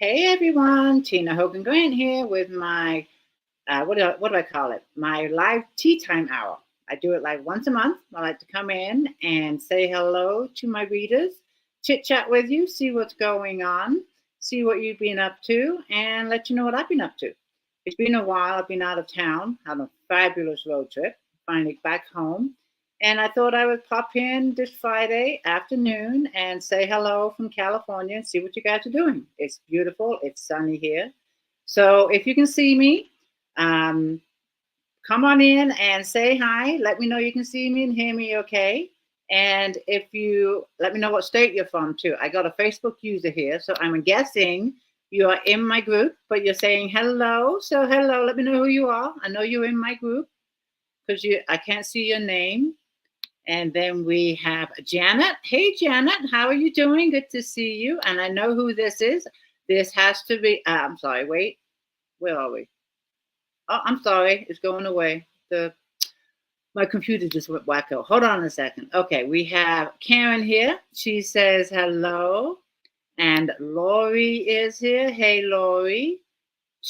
Hey everyone, Tina Hogan Grant here with my what do I call it? My live tea time hour. I do it like once a month. I like to come in and say hello to my readers, chit chat with you, see what's going on, see what you've been up to, and let you know what I've been up to. It's been a while. I've been out of town, had a fabulous road trip, finally back home. And I thought I would pop in this Friday afternoon and say hello from California and see what you guys are doing. It's beautiful. It's sunny here. So if you can see me, um, come on in and say hi. Let me know you can see me and hear me okay. And if you let me know what state you're from too. I got a Facebook user here, so I'm guessing you are in my group, but you're saying hello. So hello, let me know who you are. I know you're in my group because I can't see your name. And then we have Janet. Hey, Janet, how are you doing? Good to see you. And I know who this is. This has to be, I'm sorry, wait, where are we? Oh, I'm sorry, it's going away. My computer just went wacko. Hold on a second. Okay, we have Karen here. She says hello. And Lori is here. Hey, Lori.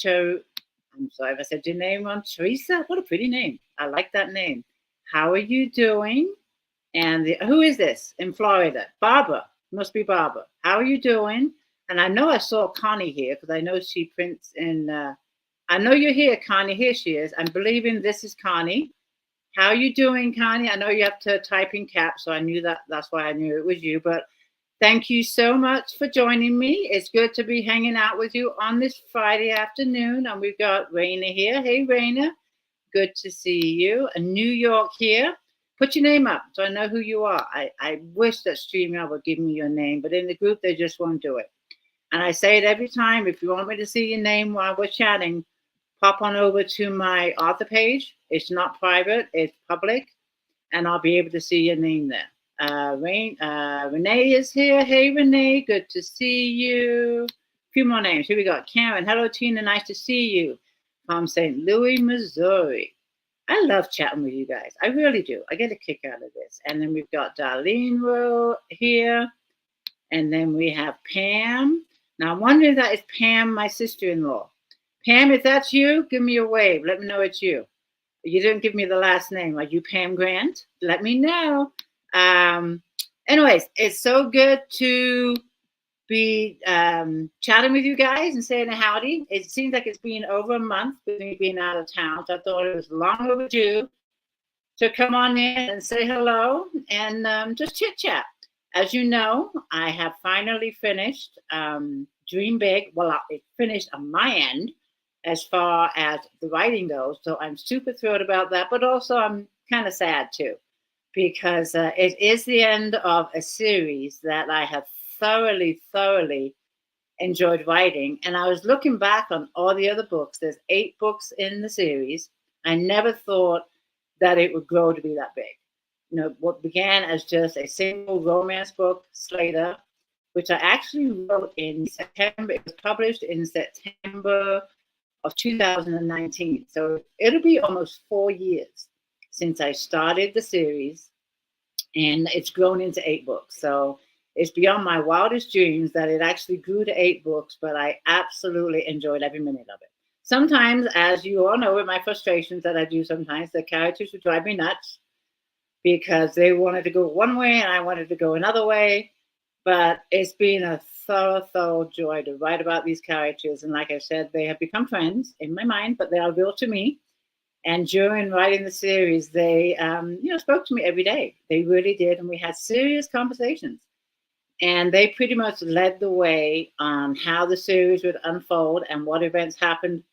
I'm sorry if I said your name wrong. Teresa, what a pretty name. I like that name. How are you doing? And who is this in Florida? Barbara. Must be Barbara. How are you doing? And I know I saw Connie here because I know she prints in. I know you're here, Connie. Here she is. I'm believing this is Connie. How are you doing, Connie? I know you have to type in caps, so I knew that. That's why I knew it was you. But thank you so much for joining me. It's good to be hanging out with you on this Friday afternoon. And we've got Raina here. Hey, Raina. Good to see you. And New York here. Put your name up so I know who you are. I wish that StreamYard would give me your name, but in the group, they just won't do it. And I say it every time. If you want me to see your name while we're chatting, pop on over to my author page. It's not private, it's public, and I'll be able to see your name there. Renee is here. Hey, Renee, good to see you. A few more names. Here we go. Karen, hello, Tina, nice to see you from St. Louis, Missouri. I love chatting with you guys. I really do. I get a kick out of this. And then we've got Darlene here. And then we have Pam. Now, I'm wondering if that is Pam, my sister-in-law. Pam, if that's you, give me a wave. Let me know it's you. You didn't give me the last name. Are you Pam Grant? Let me know. Anyways, it's so good to be chatting with you guys and saying a howdy. It seems like it's been over a month with me being out of town, so I thought it was long overdue to come on in and say hello and just chit chat. As you know, I have finally finished Dream Big. Well, it finished on my end as far as the writing goes, so I'm super thrilled about that, but also I'm kind of sad too, because it is the end of a series that I have thoroughly enjoyed writing. And I was looking back on all the other books. There's 8 books in the series. I never thought that it would grow to be that big. You know, what began as just a single romance book, Slater, which I actually wrote in September. It was published in September of 2019. So it'll be almost 4 years since I started the series, and it's grown into 8 books. So it's beyond my wildest dreams that it actually grew to 8 books, but I absolutely enjoyed every minute of it. Sometimes, as you all know, with my frustrations that I do sometimes, the characters would drive me nuts because they wanted to go one way and I wanted to go another way. But it's been a thorough joy to write about these characters. And like I said, they have become friends in my mind, but they are real to me. And during writing the series, they spoke to me every day. They really did. And we had serious conversations. And they pretty much led the way on how the series would unfold and what events happened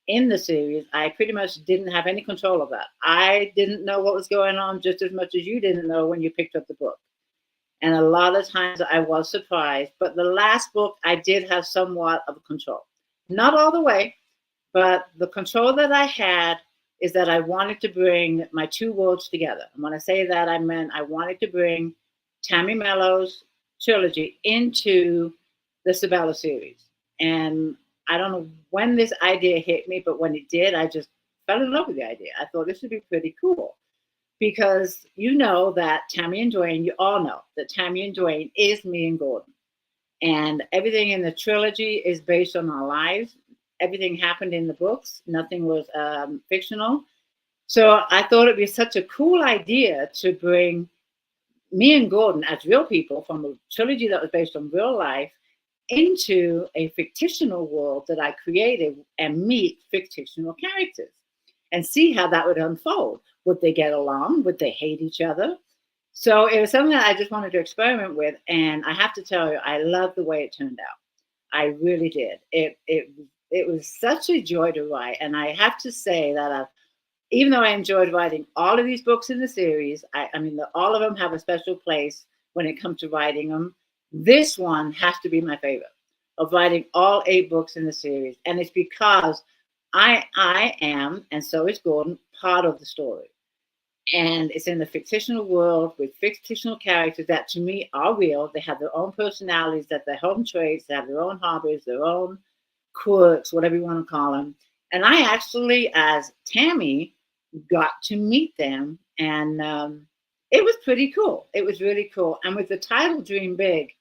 in the series. I pretty much didn't have any control of that. I didn't know what was going on just as much as you didn't know when you picked up the book. And a lot of times I was surprised. But the last book, I did have somewhat of control. Not all the way, but the control that I had is that I wanted to bring my 2 worlds together. And when I say that, I meant I wanted to bring Tammy Mello's trilogy into the Sabella series. And I don't know when this idea hit me, but when it did, I just fell in love with the idea. I thought this would be pretty cool because you know that Tammy and Dwayne, you all know that Tammy and Dwayne is me and Gordon. And everything in the trilogy is based on our lives. Everything happened in the books. Nothing was fictional. So I thought it'd be such a cool idea to bring me and Gordon as real people from a trilogy that was based on real life into a fictional world that I created and meet fictional characters and see how that would unfold. Would they get along? Would they hate each other? So it was something that I just wanted to experiment with. And I have to tell you, I love the way it turned out. I really did. It was such a joy to write. And I have to say that even though I enjoyed writing all of these books in the series, I mean, all of them have a special place when it comes to writing them. This one has to be my favorite of writing all 8 books in the series. And it's because I am, and so is Gordon, part of the story. And it's in the fictional world with fictional characters that to me are real. They have their own personalities, that their home traits, they have their own hobbies, their own quirks, whatever you want to call them. And I actually, as Tammy, got to meet them, and it was pretty cool. It was really cool. And with the title Dream Big,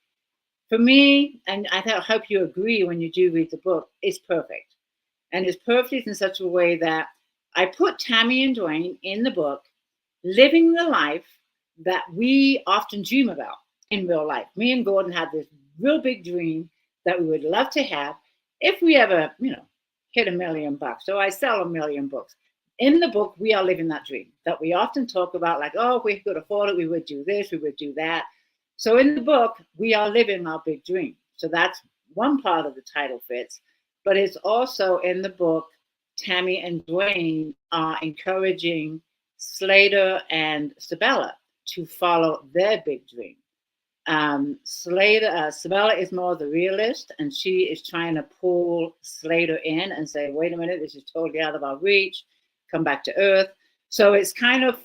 for me, and I hope you agree when you do read the book, it's perfect. And it's perfect in such a way that I put Tammy and Dwayne in the book living the life that we often dream about in real life. Me and Gordon had this real big dream that we would love to have if we ever, hit $1 million. So I sell 1 million books. In the book, we are living that dream that we often talk about, like, oh, if we could afford it, we would do this, we would do that. So in the book, we are living our big dream. So that's one part of the title fits. But it's also in the book, Tammy and Dwayne are encouraging Slater and Sabella to follow their big dream. Sabella is more the realist, and she is trying to pull Slater in and say, wait a minute, this is totally out of our reach, come back to earth. So it's kind of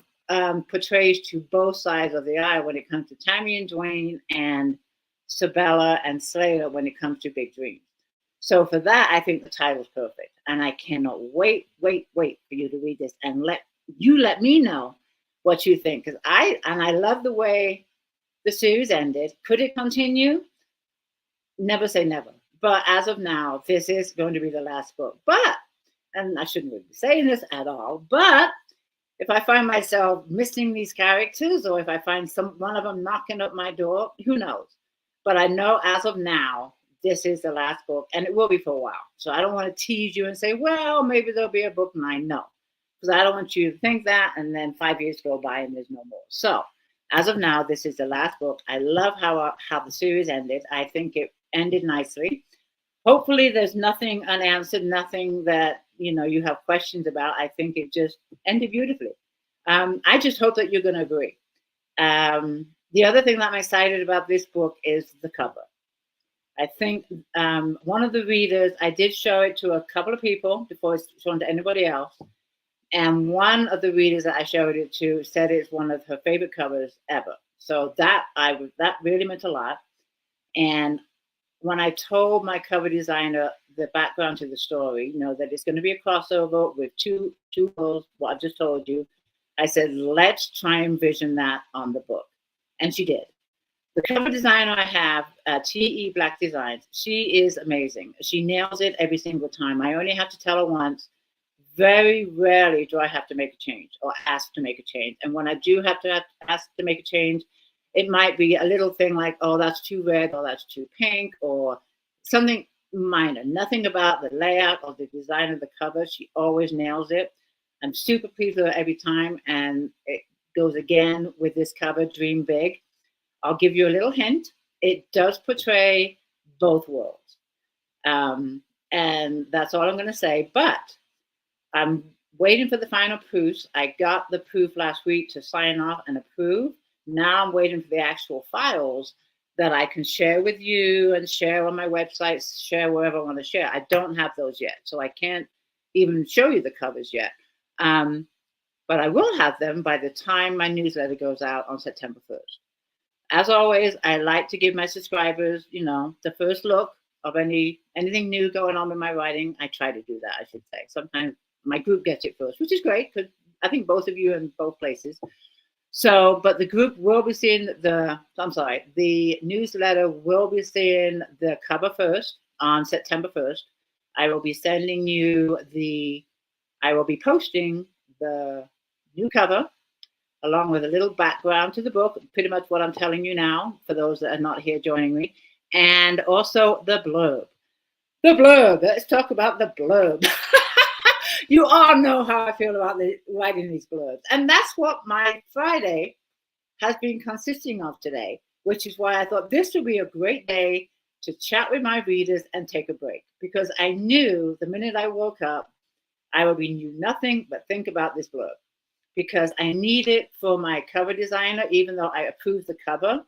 portrays to both sides of the aisle when it comes to Tammy and Dwayne and Sabella and Slater when it comes to big dreams. So for that, I think the title's perfect. And I cannot wait for you to read this and let me know what you think. Because I love the way the series ended. Could it continue? Never say never. But as of now, this is going to be the last book. But, and I shouldn't really be saying this at all, but if I find myself missing these characters, or if I find one of them knocking up my door, who knows? But I know as of now, this is the last book, and it will be for a while. So I don't want to tease you and say, well, maybe there'll be a book 9. No, because I don't want you to think that, and then 5 years go by and there's no more. So as of now, this is the last book. I love how the series ended. I think it ended nicely. Hopefully there's nothing unanswered, nothing that you have questions about. I think it just ended beautifully. I just hope that you're going to agree. The other thing that I'm excited about this book is the cover. I think one of the readers, I did show it to a couple of people before it's shown to anybody else. And one of the readers that I showed it to said it's one of her favorite covers ever. So that really meant a lot. And when I told my cover designer the background to the story, that it's going to be a crossover with two worlds, what I just told you, I said, let's try and envision that on the book. And she did. The cover designer I have, T.E. Black Designs, she is amazing. She nails it every single time. I only have to tell her once. Very rarely do I have to make a change or ask to make a change. And when I do have to ask to make a change, it might be a little thing like, oh, that's too red, or that's too pink, or something minor. Nothing about the layout or the design of the cover. She always nails it. I'm super pleased with her every time. And it goes again with this cover, Dream Big. I'll give you a little hint. It does portray both worlds. And that's all I'm going to say. But I'm waiting for the final proofs. I got the proof last week to sign off and approve. Now I'm waiting for the actual files that I can share with you and share on my website, share wherever I want to share. I don't have those yet, so I can't even show you the covers yet. But I will have them by the time my newsletter goes out on September 1st. As always, I like to give my subscribers, the first look of anything new going on with my writing. I try to do that, I should say. Sometimes my group gets it first, which is great because I think both of you in both places. So, but the group will be seeing the newsletter will be seeing the cover first on September 1st. I will be sending you I will be posting the new cover along with a little background to the book, pretty much what I'm telling you now for those that are not here joining me, and also the blurb. The blurb. Let's talk about the blurb. You all know how I feel about writing these blurbs. And that's what my Friday has been consisting of today, which is why I thought this would be a great day to chat with my readers and take a break. Because I knew the minute I woke up, I would be knew nothing but think about this blurb. Because I need it for my cover designer, even though I approve the cover,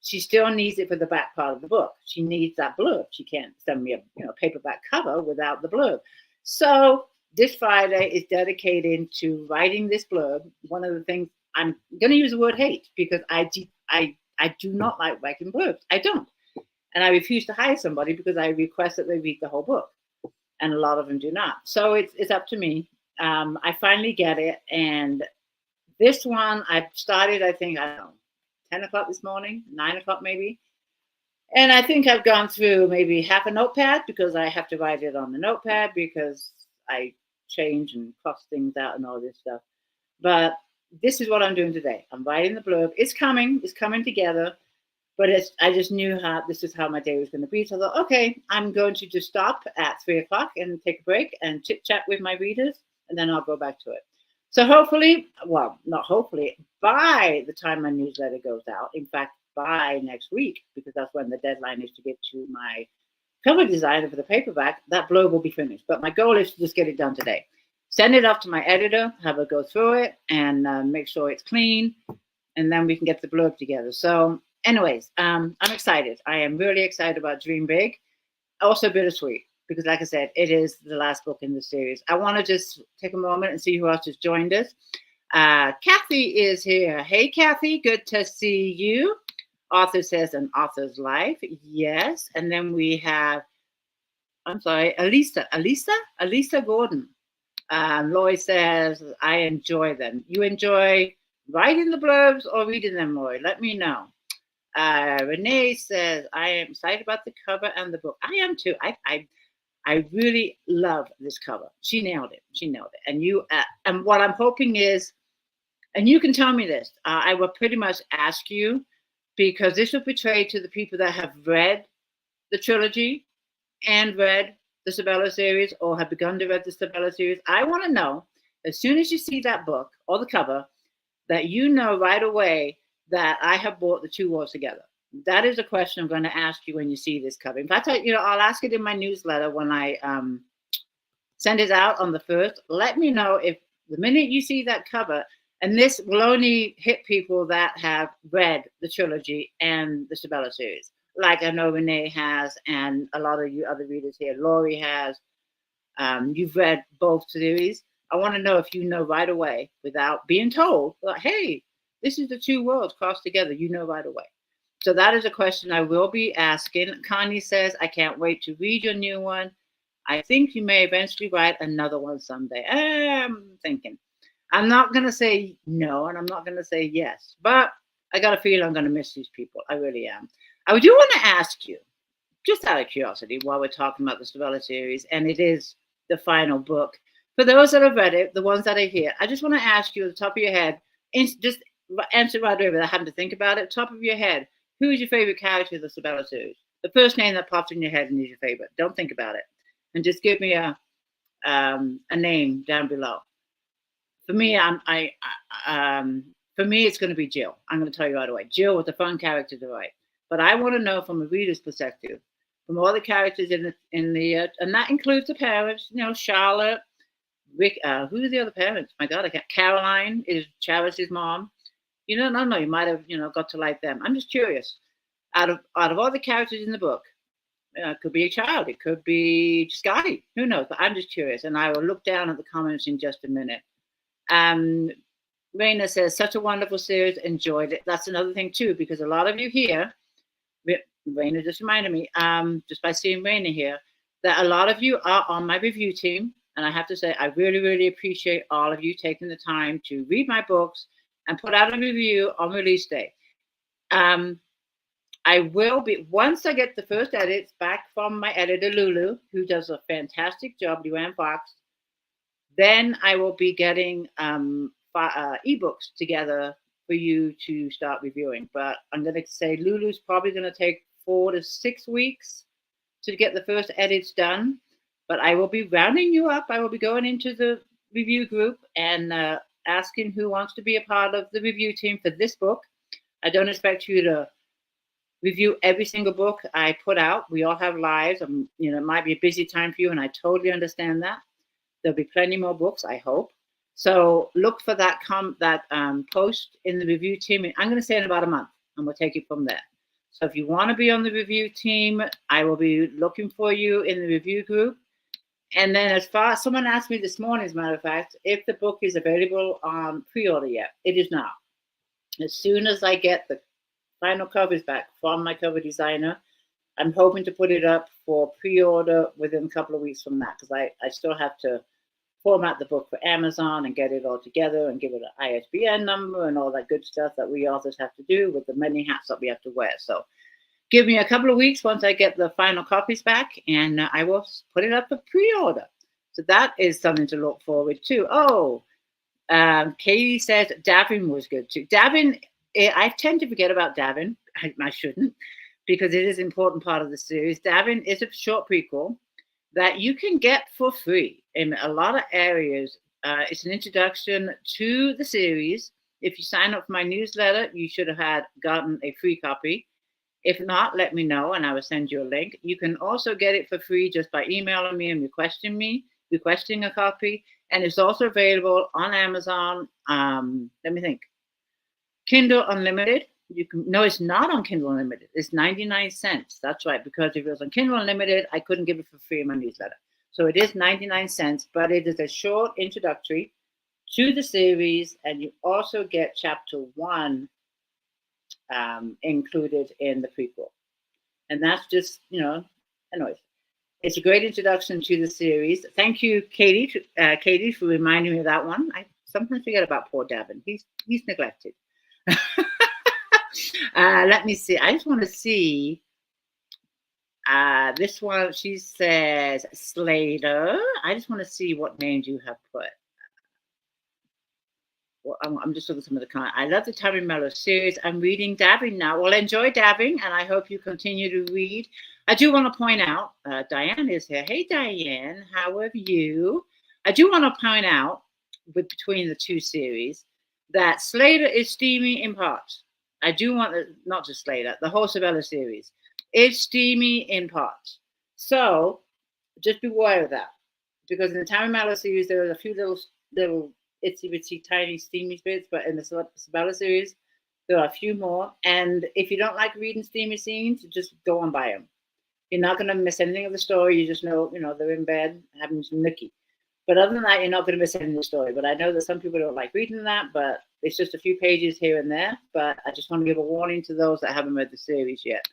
she still needs it for the back part of the book. She needs that blurb. She can't send me a paperback cover without the blurb. So this Friday is dedicated to writing this blurb. One of the things I'm going to use the word hate because I do not like writing blurbs. I don't. And I refuse to hire somebody because I request that they read the whole book. And a lot of them do not. So it's up to me. I finally get it. And this one, I started, I think, I don't know, 10 o'clock this morning, 9 o'clock maybe. And I think I've gone through maybe half a notepad because I have to write it on the notepad because I change and cross things out and all this stuff. But this is what I'm doing today. I'm writing the blurb. It's coming together. But I just knew this is how my day was going to be. So I thought, okay, I'm going to just stop at 3 o'clock and take a break and chit chat with my readers, and then I'll go back to it. So hopefully, well, not hopefully, by the time my newsletter goes out, in fact, by next week, because that's when the deadline is to get to my cover designer for the paperback, that blurb will be finished. But my goal is to just get it done today. Send it off to my editor, have her go through it, and make sure it's clean, and then we can get the blurb together. So anyways, I'm excited. I am really excited about Dream Big. Also bittersweet, because like I said, it is the last book in the series. I want to just take a moment and see who else has joined us. Kathy is here. Hey, Kathy, good to see you. Author says an author's life. Yes. And then we have, Elisa Gordon. Lloyd says, I enjoy them. You enjoy writing the blurbs or reading them, Lloyd? Let me know. Renee says, I am excited about the cover and the book. I am too. I really love this cover. She nailed it. And what I'm hoping is, and you can tell me this, I will pretty much ask you, because this will portray to the people that have read the trilogy and read the Sabella series or have begun to read the Sabella series. I want to know, as soon as you see that book or the cover, that you know right away that I have brought the two worlds together. That is a question I'm going to ask you when you see this cover. In fact, I'll ask it in my newsletter when I send it out on the 1st. Let me know if the minute you see that cover, and this will only hit people that have read the trilogy and the Sabella series. Like I know Renee has, and a lot of you other readers here, Lori has. You've read both series. I want to know if you know right away without being told, like, hey, this is the two worlds crossed together. You know right away. So that is a question I will be asking. Connie says, I can't wait to read your new one. I think you may eventually write another one someday. I'm thinking. I'm not going to say no, and I'm not going to say yes. But I got a feeling I'm going to miss these people. I really am. I do want to ask you, just out of curiosity, while we're talking about the Sabella series, and it is the final book. For those that have read it, the ones that are here, I just want to ask you at the top of your head, just answer right over without having to think about it. Top of your head, who is your favorite character of the Sabella series? The first name that pops in your head and is your favorite. Don't think about it, and just give me a name down below. For me, it's going to be Jill. I'm going to tell you right away. Jill was a fun character to write, but I want to know from a reader's perspective, from all the characters in the and that includes the parents. Charlotte, Rick. Who are the other parents? My God, I can't. Caroline is Charis's mom. No, you might have got to like them. I'm just curious. Out of all the characters in the book, it could be a child. It could be Scotty. Who knows? But I'm just curious, and I will look down at the comments in just a minute. Raina says, such a wonderful series, enjoyed it. That's another thing too, because a lot of you here, Raina just reminded me, just by seeing Raina here, that a lot of you are on my review team. And I have to say, I really, really appreciate all of you taking the time to read my books, and put out a review on release day. I will be, once I get the first edits back from my editor, Lulu, who does a fantastic job, Luann Fox, then I will be getting ebooks together for you to start reviewing. But I'm going to say Lulu's probably going to take 4 to 6 weeks to get the first edits done. But I will be rounding you up. I will be going into the review group and asking who wants to be a part of the review team for this book. I don't expect you to review every single book I put out. We all have lives. It might be a busy time for you, and I totally understand that. There'll be plenty more books, I hope. So look for that post in the review team. I'm going to say in about a month, and we'll take it from there. So if you want to be on the review team, I will be looking for you in the review group. And then as far as someone asked me this morning, as a matter of fact, if the book is available on pre-order yet. It is now. As soon as I get the final covers back from my cover designer, I'm hoping to put it up for pre-order within a couple of weeks from that, because I still have to format the book for Amazon and get it all together and give it an ISBN number and all that good stuff that we authors have to do with the many hats that we have to wear. So give me a couple of weeks once I get the final copies back, and I will put it up for pre-order. So that is something to look forward to. Oh, Katie says Davin was good too. Davin, I tend to forget about Davin. I shouldn't, because it is an important part of the series. Davin is a short prequel that you can get for free in a lot of areas. It's an introduction to the series. If you sign up for my newsletter, you should have gotten a free copy. If not, let me know and I will send you a link. You can also get it for free just by emailing me and requesting a copy. And it's also available on Amazon. Let me think. Kindle Unlimited. No, it's not on Kindle Unlimited. It's 99 cents. That's right, because if it was on Kindle Unlimited, I couldn't give it for free in my newsletter. So it is 99 cents, but it is a short introductory to the series, and you also get chapter 1 included in the prequel. And that's just, anyways. It's a great introduction to the series. Thank you, Katie, for reminding me of that one. I sometimes forget about poor Davin. He's neglected. Let me see. I just want to see this one. She says Slater. I just want to see what names you have put. Well, I'm just looking at some of the comments. I love the Tammy Mellow series. I'm reading Dabbing now. Well, enjoy Dabbing, and I hope you continue to read. I do want to point out, Diane is here. Hey, Diane, how are you? I do want to point out, between the two series, that Slater is steamy in parts. I do want not just Slater, the whole Sabella series. It's steamy in parts. So just beware of that. Because in the Tammy Mellow series, there are a few little itsy-bitsy tiny steamy bits, but in the Sabella series, there are a few more. And if you don't like reading steamy scenes, just go on by them. You're not going to miss anything of the story. You just know, they're in bed having some nookie. But other than that, you're not going to miss anything of the story. But I know that some people don't like reading that, but it's just a few pages here and there. But I just want to give a warning to those that haven't read the series yet.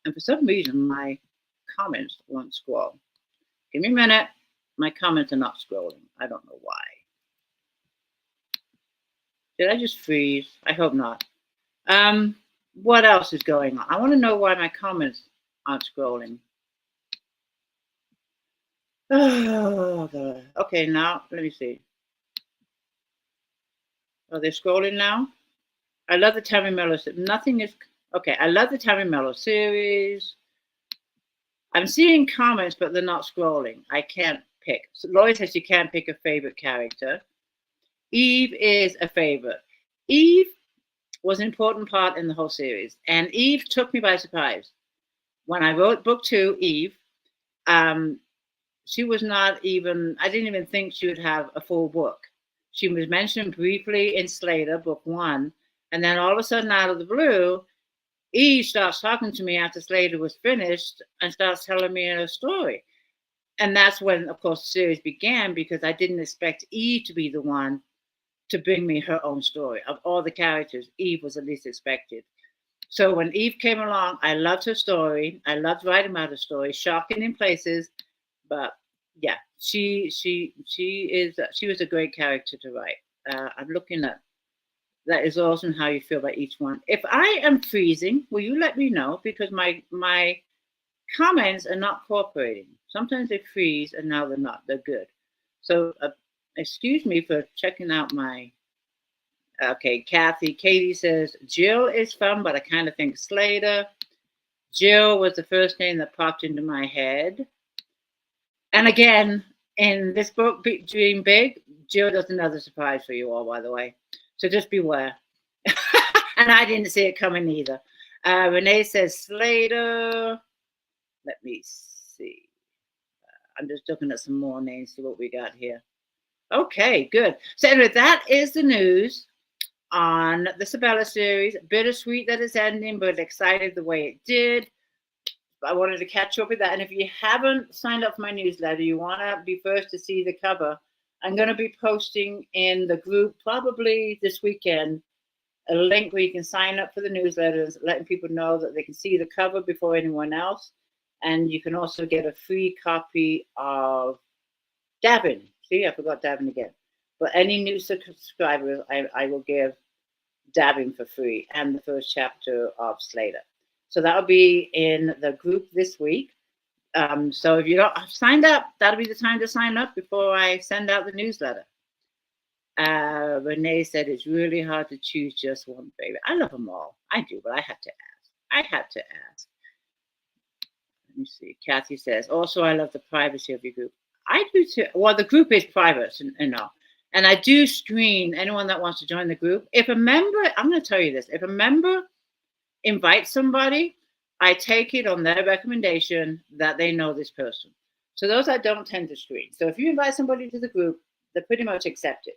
And for some reason, my comments won't scroll. Give me a minute. My comments are not scrolling. I don't know why. Did I just freeze? I hope not. What else is going on? I want to know why my comments aren't scrolling. Oh, God. Okay, now, let me see. Are they scrolling now? I love the Tammy Mellow. Nothing is... Okay, I love the Tammy Mellow series. I'm seeing comments, but they're not scrolling. I can't pick. So Lloyd says you can't pick a favorite character. Eve is a favorite. Eve was an important part in the whole series. And Eve took me by surprise. When I wrote book 2, Eve, she was not even, I didn't even think she would have a full book. She was mentioned briefly in Slater, book 1. And then all of a sudden, out of the blue, Eve starts talking to me after Slater was finished and starts telling me a story. And that's when, of course, the series began, because I didn't expect Eve to be the one to bring me her own story. Of all the characters, Eve was the least expected. So when Eve came along, I loved her story. I loved writing about her story, shocking in places. But yeah, she was a great character to write. I'm looking at That is awesome how you feel about each one. If I am freezing, will you let me know? Because my comments are not cooperating. Sometimes they freeze and now they're not. They're good. So excuse me for checking out my. Okay, Katie says Jill is fun, but I kind of think Slater. Jill was the first name that popped into my head. And again, in this book, Dream Big, Jill does another surprise for you all, by the way. So just beware. And I didn't see it coming either. Renee says Slater. Let me see. I'm just looking at some more names, see what we got here. Okay, good. So anyway, that is the news on the Sabella series. Bittersweet that it's ending, but excited the way it did. I wanted to catch up with that. And if you haven't signed up for my newsletter, you want to be first to see the cover. I'm going to be posting in the group probably this weekend a link where you can sign up for the newsletters, letting people know that they can see the cover before anyone else. And you can also get a free copy of Davin. See, I forgot Davin again. But any new subscribers, I will give Davin for free and the first chapter of Slater. So that'll be in the group this week. So if you don't have signed up, that'll be the time to sign up before I send out the newsletter. Renee said it's really hard to choose just one favorite. I love them all. I do, but I had to ask. Let me see. Kathy says, also, I love the privacy of your group. I do too. Well, the group is private, and I do screen anyone that wants to join the group. If a member, I'm going to tell you this, if a member invites somebody, I take it on their recommendation that they know this person. So those I don't tend to screen. So if you invite somebody to the group, they're pretty much accepted.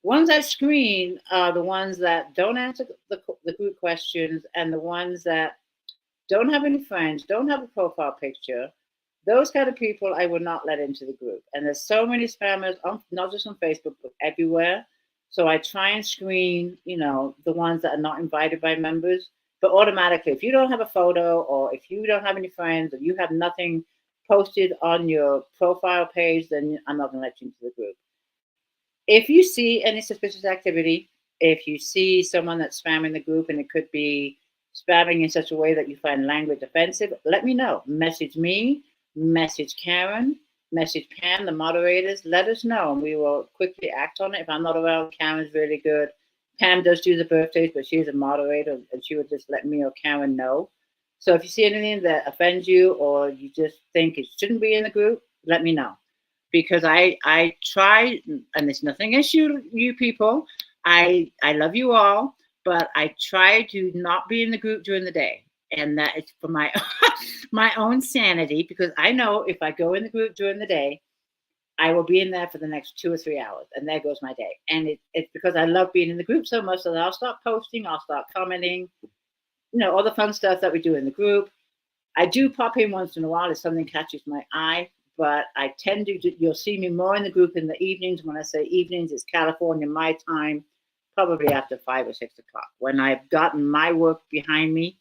Ones I screen are the ones that don't answer the group questions and the ones that don't have any friends, don't have a profile picture. Those kind of people I would not let into the group. And there's so many spammers, not just on Facebook, but everywhere. So I try and screen, the ones that are not invited by members. But automatically, if you don't have a photo or if you don't have any friends or you have nothing posted on your profile page, then I'm not going to let you into the group. If you see any suspicious activity, if you see someone that's spamming the group and it could be spamming in such a way that you find language offensive, let me know. Message me, message Karen, message Pam, the moderators. Let us know and we will quickly act on it. If I'm not around, Karen's really good. Pam does do the birthdays, but she's a moderator and she would just let me or Karen know. So if you see anything that offends you or you just think it shouldn't be in the group, let me know. Because I try, and there's nothing against you people. I love you all, but I try to not be in the group during the day. And that is for my own sanity, because I know if I go in the group during the day, I will be in there for the next 2 or 3 hours, and there goes my day. And it's because I love being in the group so much that I'll start posting, I'll start commenting, all the fun stuff that we do in the group. I do pop in once in a while if something catches my eye, but I tend to, you'll see me more in the group in the evenings. When I say evenings, it's California, my time, probably after 5 or 6 o'clock, when I've gotten my work behind me.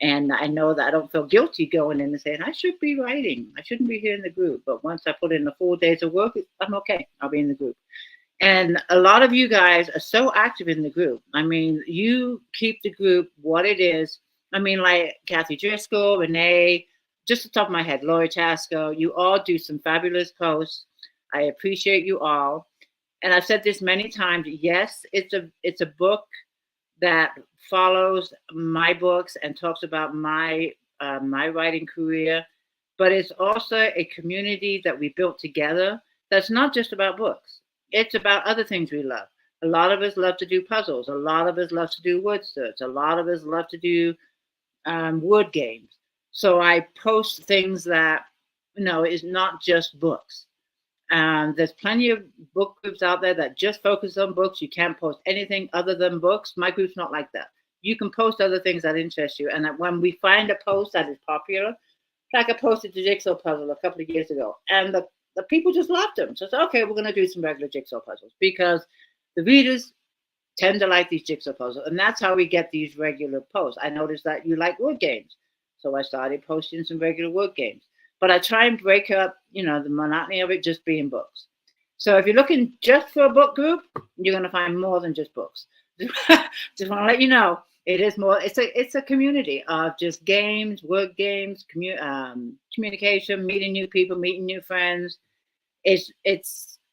And I know that I don't feel guilty going in and saying, I should be writing. I shouldn't be here in the group. But once I put in the 4 days of work, I'm okay. I'll be in the group. And a lot of you guys are so active in the group. I mean, you keep the group what it is. I mean, like Kathy Driscoll, Renee, just the top of my head, Lori Tasco, you all do some fabulous posts. I appreciate you all. And I've said this many times. Yes, it's a book that follows my books and talks about my writing career, but it's also a community that we built together that's not just about books. It's about other things we love. A lot of us love to do puzzles. A lot of us love to do word search. A lot of us love to do word games. So I post things that, is not just books. There's plenty of book groups out there that just focus on books. You can't post anything other than books. My group's not like that. You can post other things that interest you. And that when we find a post that is popular, like I posted the jigsaw puzzle a couple of years ago, and the people just loved them. So it's okay, we're going to do some regular jigsaw puzzles because the readers tend to like these jigsaw puzzles. And that's how we get these regular posts. I noticed that you like word games. So I started posting some regular word games. But I try and break up, the monotony of it just being books. So if you're looking just for a book group, you're going to find more than just books. Just want to let you know, it is more. It's a community of just games, work games, communication, meeting new people, meeting new friends. It's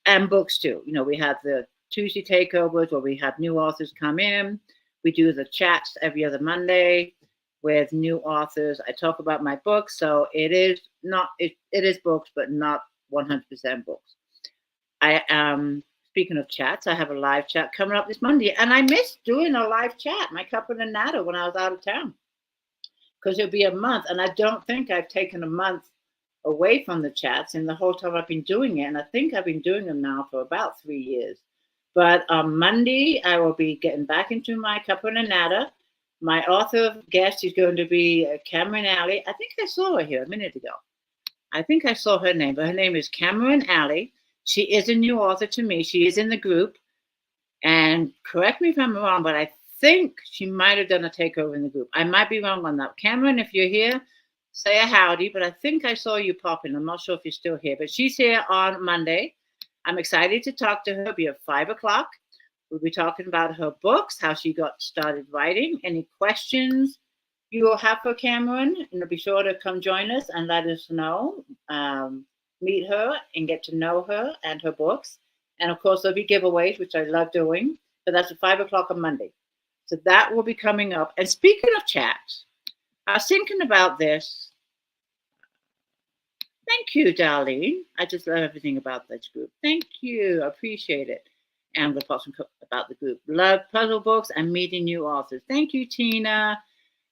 and books too. You know, we have the Tuesday takeovers where we have new authors come in. We do the chats every other Monday with new authors. I talk about my books, so it is books, but not 100% books. I speaking of chats, I have a live chat coming up this Monday, and I missed doing a live chat, my couple and natter, when I was out of town, because it'll be a month, and I don't think I've taken a month away from the chats in the whole time I've been doing it, and I think I've been doing them now for about 3 years. But on Monday, I will be getting back into my couple and natter. My author guest is going to be Cameron Alley. I think I saw her here a minute ago. I think I saw her name, but her name is Cameron Alley. She is a new author to me. She is in the group. And correct me if I'm wrong, but I think she might have done a takeover in the group. I might be wrong on that. Cameron, if you're here, say a howdy. But I think I saw you pop in. I'm not sure if you're still here, but she's here on Monday. I'm excited to talk to her. It'll be at 5 o'clock. We'll be talking about her books, how she got started writing, any questions you will have for Cameron, and be sure to come join us and let us know. Meet her and get to know her and her books. And of course, there'll be giveaways, which I love doing. But that's at 5 o'clock on Monday. So that will be coming up. And speaking of chats, I was thinking about this. Thank you, Darlene. I just love everything about this group. Thank you. I appreciate it. And I'm going to talk about the group. Love puzzle books and meeting new authors. Thank you, Tina.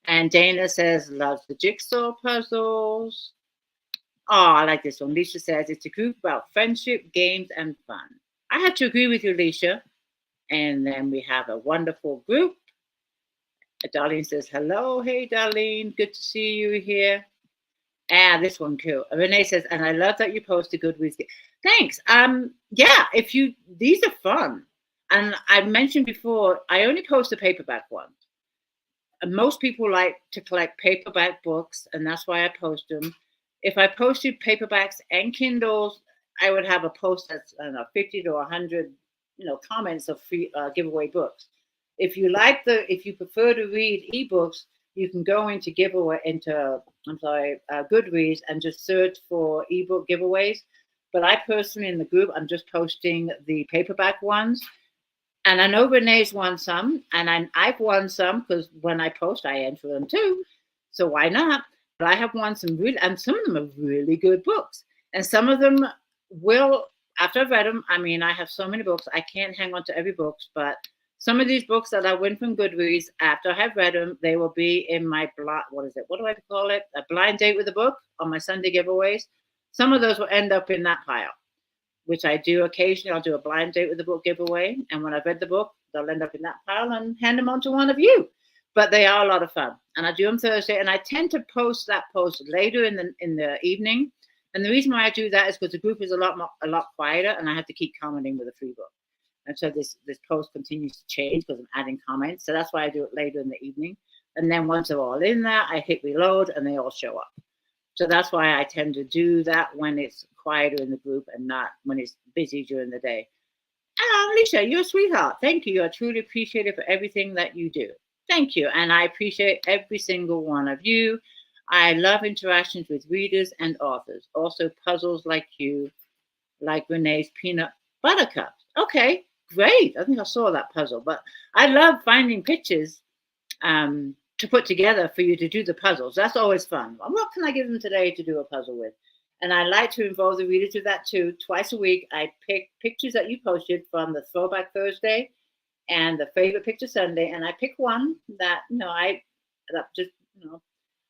And Dana says, loves the jigsaw puzzles. Oh, I like this one. Lisa says, it's a group about friendship, games, and fun. I have to agree with you, Lisa. And then we have a wonderful group. Darlene says, hello. Hey, Darlene. Good to see you here. And this one, cool. Renee says, and I love that you post a good week. Thanks. Yeah, these are fun. And I mentioned before, I only post the paperback ones. And most people like to collect paperback books, and that's why I post them. If I posted paperbacks and Kindles, I would have a post that's, I don't know, 50 to 100, comments of free giveaway books. If you prefer to read ebooks, you can go into Goodreads and just search for ebook giveaways. But I personally, in the group, I'm just posting the paperback ones. And I know Renee's won some, and I've won some because when I post, I enter them too. So why not? But I have won some and some of them are really good books. And some of them will, after I've read them, I have so many books, I can't hang on to every book, but some of these books that I win from Goodreads, after I have read them, they will be in my what do I call it? A blind date with a book on my Sunday giveaways. Some of those will end up in that pile, which I do occasionally. I'll do a blind date with the book giveaway. And when I've read the book, they'll end up in that pile and hand them on to one of you. But they are a lot of fun. And I do them Thursday. And I tend to post that post later in the evening. And the reason why I do that is because the group is a lot quieter, and I have to keep commenting with a free book. And so this post continues to change because I'm adding comments. So that's why I do it later in the evening. And then once they're all in there, I hit reload and they all show up. So that's why I tend to do that when it's quieter in the group and not when it's busy during the day. Alicia, you're a sweetheart. Thank you. I truly appreciate it for everything that you do. Thank you. And I appreciate every single one of you. I love interactions with readers and authors. Also puzzles like you, like Renee's peanut butter cups. Okay, great. I think I saw that puzzle. But I love finding pictures to put together for you to do the puzzles. That's always fun. What can I give them today to do a puzzle with? And I like to involve the readers with that too. Twice a week, I pick pictures that you posted from the Throwback Thursday and the Favorite Picture Sunday, and I pick one that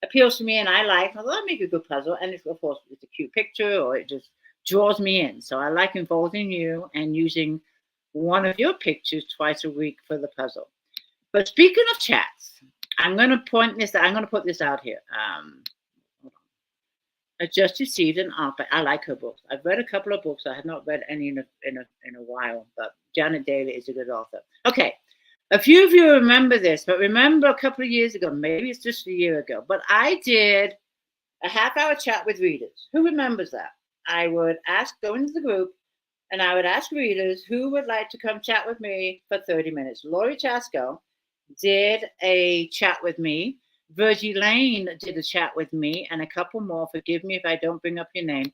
appeals to me and I like. I'll make a good puzzle, and of course it's a cute picture or it just draws me in. So I like involving you and using one of your pictures twice a week for the puzzle. But speaking of chats, I'm going to put this out here. I just received an offer. I like her books. I've read a couple of books. I have not read any in a while, but Janet Daly is a good author. Okay, a few of you remember this, but remember a couple of years ago, maybe it's just a year ago, but I did a half-hour chat with readers. Who remembers that? I would go into the group, and I would ask readers who would like to come chat with me for 30 minutes. Lori Chasco did a chat with me. Virgie Lane did a chat with me, and a couple more. Forgive me if I don't bring up your name,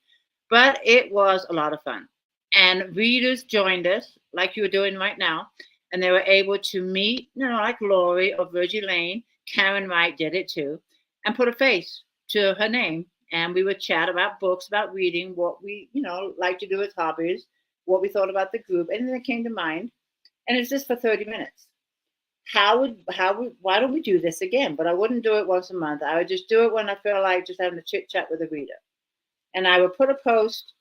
but it was a lot of fun. And readers joined us, like you were doing right now, and they were able to meet, like Lori or Virgie Lane. Karen Wright did it too, and put a face to her name. And we would chat about books, about reading, what we, like to do as hobbies, what we thought about the group, anything that came to mind. And it's just for 30 minutes. Why don't we do this again? But I wouldn't do it once a month. I would just do it when I feel like just having a chit chat with a reader. And I would put a post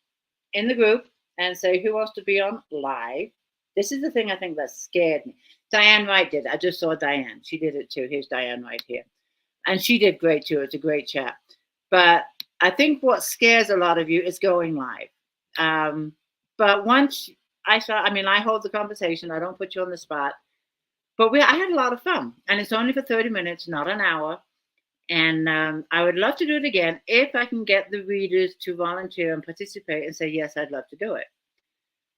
in the group and say, who wants to be on live? This is the thing I think that scared me. Diane Wright did. I just saw Diane. She did it too. Here's Diane right here. And she did great too. It's a great chat. But I think what scares a lot of you is going live. But once I hold the conversation. I don't put you on the spot. But I had a lot of fun. And it's only for 30 minutes, not an hour. And I would love to do it again if I can get the readers to volunteer and participate and say, yes, I'd love to do it.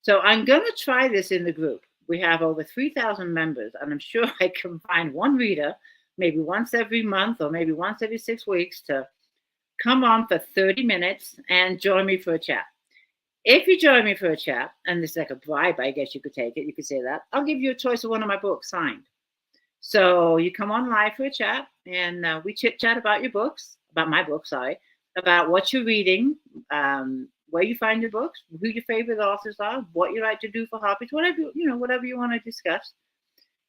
So I'm going to try this in the group. We have over 3,000 members, and I'm sure I can find one reader, maybe once every month or maybe once every 6 weeks, to come on for 30 minutes and join me for a chat. If you join me for a chat, and it's like a bribe, I guess you could take it, you could say that, I'll give you a choice of one of my books signed. So you come on live for a chat, and we chit chat about your books, about my book, about what you're reading, where you find your books, who your favorite authors are, what you like to do for hobbies, whatever you want to discuss,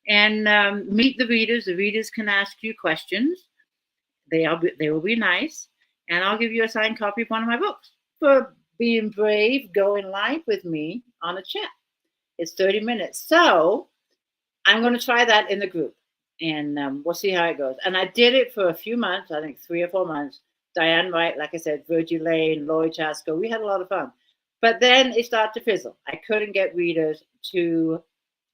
and meet the readers. The readers can ask you questions. They will be nice, and I'll give you a signed copy of one of my books for being brave, going live with me on a chat. It's 30 minutes, so I'm going to try that in the group, and we'll see how it goes. And I did it for a few months, I think 3 or 4 months. Diane Wright, like I said, Virgie Lane, Lori Chasco, we had a lot of fun. But then it started to fizzle. I couldn't get readers to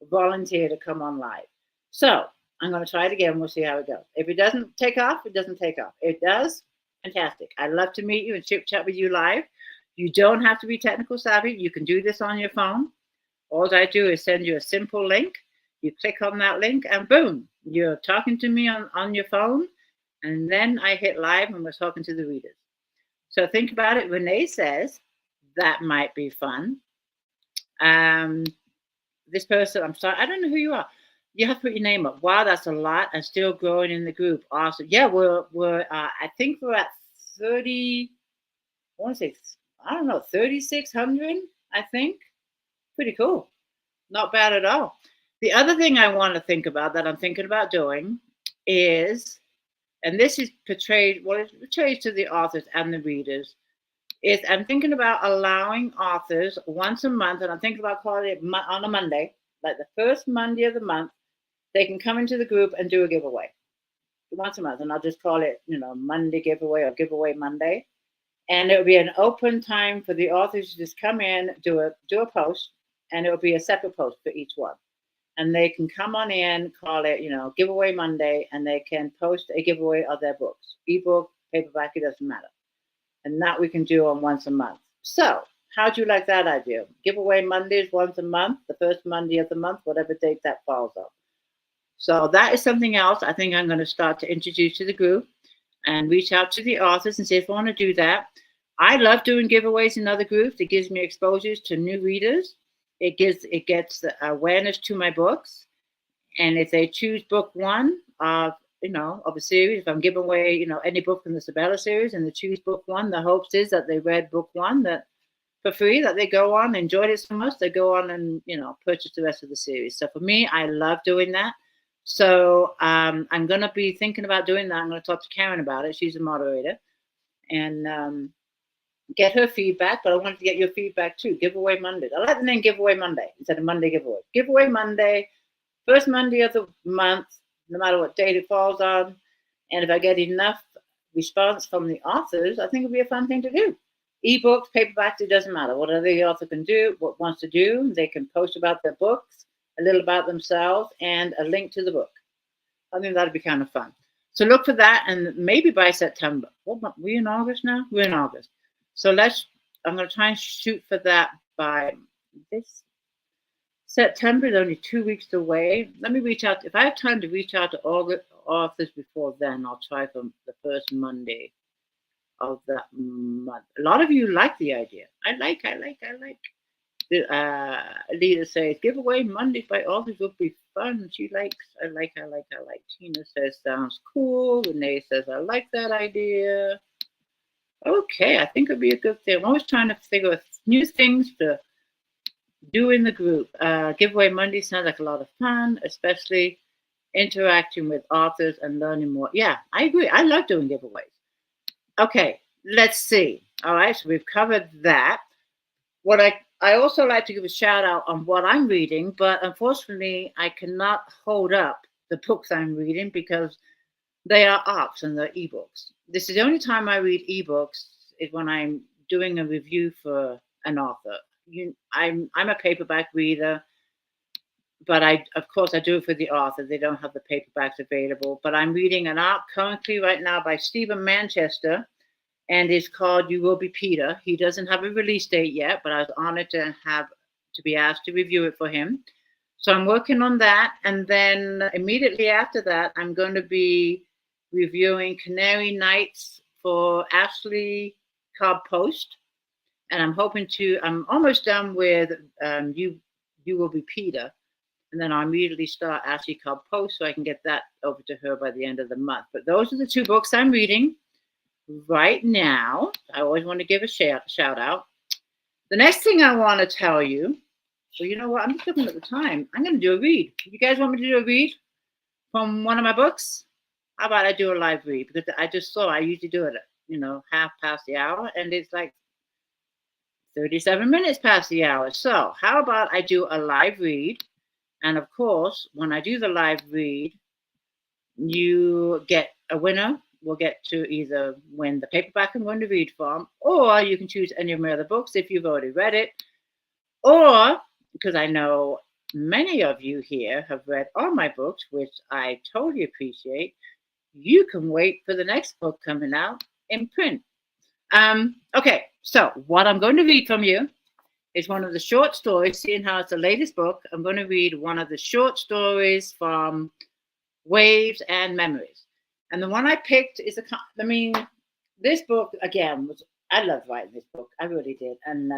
volunteer to come on live. So I'm going to try it again. We'll see how it goes. If it doesn't take off, it doesn't take off. If it does, fantastic. I'd love to meet you and chit chat with you live. You don't have to be technical savvy. You can do this on your phone. All I do is send you a simple link. You click on that link and boom, you're talking to me on your phone. And then I hit live and we're talking to the readers. So think about it. Renee says that might be fun. This person, I'm sorry, I don't know who you are. You have to put your name up. Wow, that's a lot, and still growing in the group. Awesome. Yeah, we're I think we're at 30. I want to say, I don't know, 3,600. I think. Pretty cool. Not bad at all. The other thing I want to think about that I'm thinking about doing is, and this is portrayed, well, it's portrayed to the authors and the readers, is I'm thinking about allowing authors once a month, and I'm thinking about calling it on a Monday, like the first Monday of the month, they can come into the group and do a giveaway once a month. And I'll just call it, Monday giveaway or giveaway Monday. And it'll be an open time for the authors to just come in, do a post, and it'll be a separate post for each one. And they can come on in, call it, giveaway Monday, and they can post a giveaway of their books, ebook, paperback, it doesn't matter. And that we can do on once a month. So how do you like that idea? Giveaway Mondays once a month, the first Monday of the month, whatever date that falls on. So that is something else I think I'm going to start to introduce to the group and reach out to the authors and see if I want to do that. I love doing giveaways in other groups. It gives me exposures to new readers. It gets awareness to my books. And if they choose book one of a series, if I'm giving away, any book from the Sabella series and they choose book one, the hopes is that they read book one that for free, that they go on, enjoyed it so much, they go on and, purchase the rest of the series. So for me, I love doing that. So I'm going to be thinking about doing that. I'm going to talk to Karen about it. She's a moderator, and get her feedback. But I wanted to get your feedback too. Giveaway Monday. I like the name Giveaway Monday instead of Monday Giveaway. Giveaway Monday, first Monday of the month, no matter what date it falls on. And if I get enough response from the authors, I think it'll be a fun thing to do. Ebooks, paperbacks, it doesn't matter. Whatever the author can do, what wants to do, they can post about their books, a little about themselves, and a link to the book. I think that'd be kind of fun. So look for that, and maybe by September. We're in August now? We're in August. So I'm going to try and shoot for that by this September is only 2 weeks away. Let me reach out. If I have time to reach out to all the authors before then, I'll try for the first Monday of that month. A lot of you like the idea. I like. The Leader says giveaway Mondays by authors would be fun. She likes. I like. Tina says sounds cool. Renee says I like that idea. Okay, I think it'd be a good thing. I'm always trying to figure out new things to do in the group. Giveaway Monday sounds like a lot of fun, especially interacting with authors and learning more. Yeah, I agree. I love doing giveaways. Okay, let's see. All right, so we've covered that. What I also like to give a shout out on what I'm reading, but unfortunately, I cannot hold up the books I'm reading because they are ARCs and they're ebooks. This is the only time I read ebooks is when I'm doing a review for an author. I'm a paperback reader, but of course I do it for the author. They don't have the paperbacks available, but I'm reading an ARC currently right now by Stephen Manchester, and it's called You Will Be Peter. He doesn't have a release date yet, but I was honored to be asked to review it for him. So I'm working on that, and then immediately after that, I'm going to be reviewing Canary Nights for Ashley Cobb Post, and I'm almost done with You Will Be Peter, and then I'll immediately start Ashley Cobb Post so I can get that over to her by the end of the month. But those are the two books I'm reading right now. I always want to give a shout out. The next thing I want to tell you, well, you know what? I'm just looking at the time. I'm going to do a read. You guys want me to do a read from one of my books? How about I do a live read? Because I just saw I usually do it at, half past the hour, and it's like 37 minutes past the hour. So how about I do a live read? And of course, when I do the live read, you get a winner. We'll get to either win the paperback I'm going to read from, or you can choose any of my other books if you've already read it, or because I know many of you here have read all my books, which I totally appreciate, you can wait for the next book coming out in print. Okay, so what I'm going to read from you is one of the short stories. Seeing how it's the latest book, I'm going to read one of the short stories from Waves and Memories. And the one I picked is this book, again, I loved writing this book. I really did. And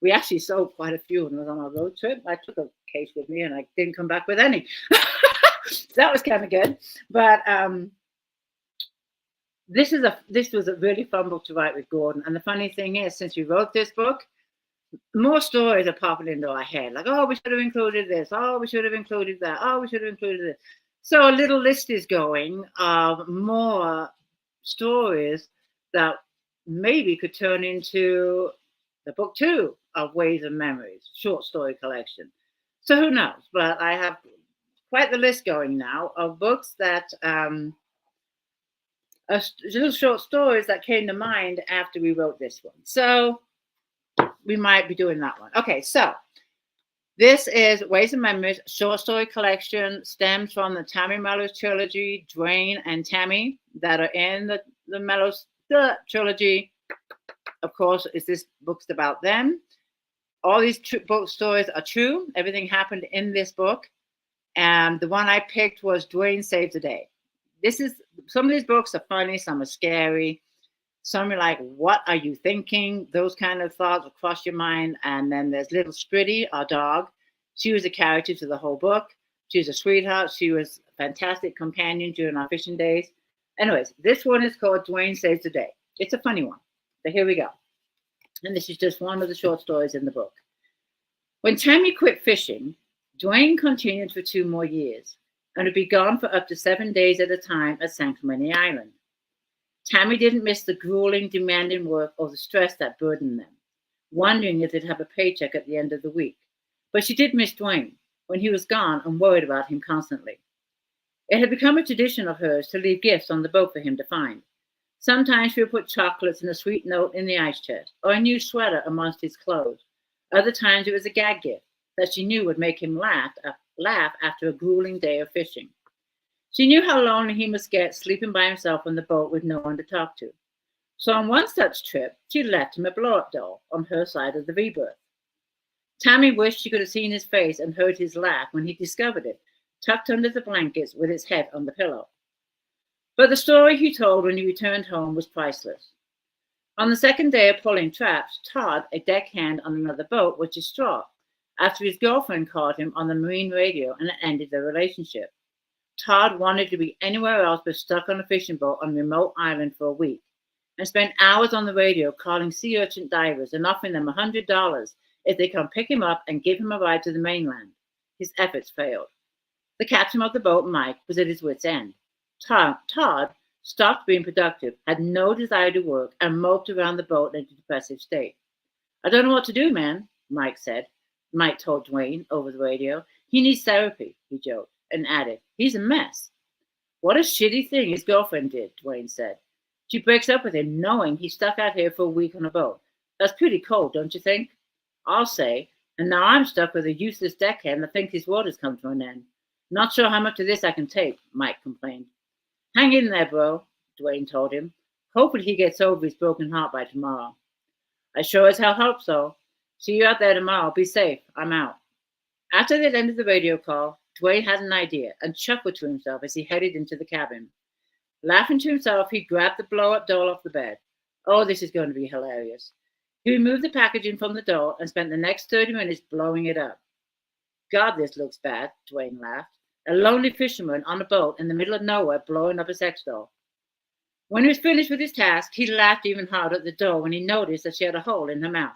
we actually sold quite a few when I was on our road trip. I took a case with me and I didn't come back with any. So that was kind of good. But this was a really fun book to write with Gordon. And the funny thing is, since we wrote this book, more stories are popping into our head. Like, oh, we should have included this. Oh, we should have included that. Oh, we should have included this. So a little list is going of more stories that maybe could turn into the book 2 of Waves and Memories, short story collection. So who knows? But I have quite the list going now of books that little short stories that came to mind after we wrote this one. So we might be doing that one. Okay, so this is Waves and Memories, short story collection, stems from the Tammy Mellows trilogy, Dwayne and Tammy, that are in the Mellows trilogy. Of course, this book's about them. All these book stories are true. Everything happened in this book. And the one I picked was Dwayne Saves the Day. Some of these books are funny, some are scary. Some are like, what are you thinking? Those kind of thoughts will cross your mind. And then there's little Spritty, our dog. She was a character to the whole book. She was a sweetheart. She was a fantastic companion during our fishing days. Anyways, this one is called Dwayne Saves the Day. It's a funny one. So here we go. And this is just one of the short stories in the book. When Tammy quit fishing, Dwayne continued for 2 more years and would be gone for up to 7 days at a time at San Clemente Island. Tammy didn't miss the grueling, demanding work or the stress that burdened them, wondering if they'd have a paycheck at the end of the week. But she did miss Dwayne when he was gone and worried about him constantly. It had become a tradition of hers to leave gifts on the boat for him to find. Sometimes she would put chocolates and a sweet note in the ice chest, or a new sweater amongst his clothes. Other times it was a gag gift that she knew would make him laugh after a grueling day of fishing. She knew how lonely he must get sleeping by himself on the boat with no one to talk to. So on one such trip, she left him a blow-up doll on her side of the V-berth. Tammy wished she could have seen his face and heard his laugh when he discovered it, tucked under the blankets with its head on the pillow. But the story he told when he returned home was priceless. On the second day of pulling traps, Todd, a deckhand on another boat, was distraught after his girlfriend called him on the marine radio and it ended their relationship. Todd wanted to be anywhere else but stuck on a fishing boat on a remote island for a week, and spent hours on the radio calling sea urchin divers and offering them $100 if they come pick him up and give him a ride to the mainland. His efforts failed. The captain of the boat, Mike, was at his wits' end. Todd stopped being productive, had no desire to work, and moped around the boat in a depressive state. I don't know what to do, man, Mike said. Mike told Dwayne over the radio. He needs therapy, he joked, and added, he's a mess. What a shitty thing his girlfriend did, Dwayne said. She breaks up with him knowing he's stuck out here for a week on a boat. That's pretty cold, don't you think? I'll say. And now I'm stuck with a useless deckhand that thinks his water's come to an end. Not sure how much of this I can take, Mike complained. Hang in there, bro, Dwayne told him. Hopefully he gets over his broken heart by tomorrow. I sure as hell hope so. See you out there tomorrow. Be safe. I'm out. After they'd ended the radio call, Dwayne had an idea and chuckled to himself as he headed into the cabin. Laughing to himself, he grabbed the blow-up doll off the bed. Oh, this is going to be hilarious. He removed the packaging from the doll and spent the next 30 minutes blowing it up. God, this looks bad, Dwayne laughed. A lonely fisherman on a boat in the middle of nowhere blowing up a sex doll. When he was finished with his task, he laughed even harder at the doll when he noticed that she had a hole in her mouth.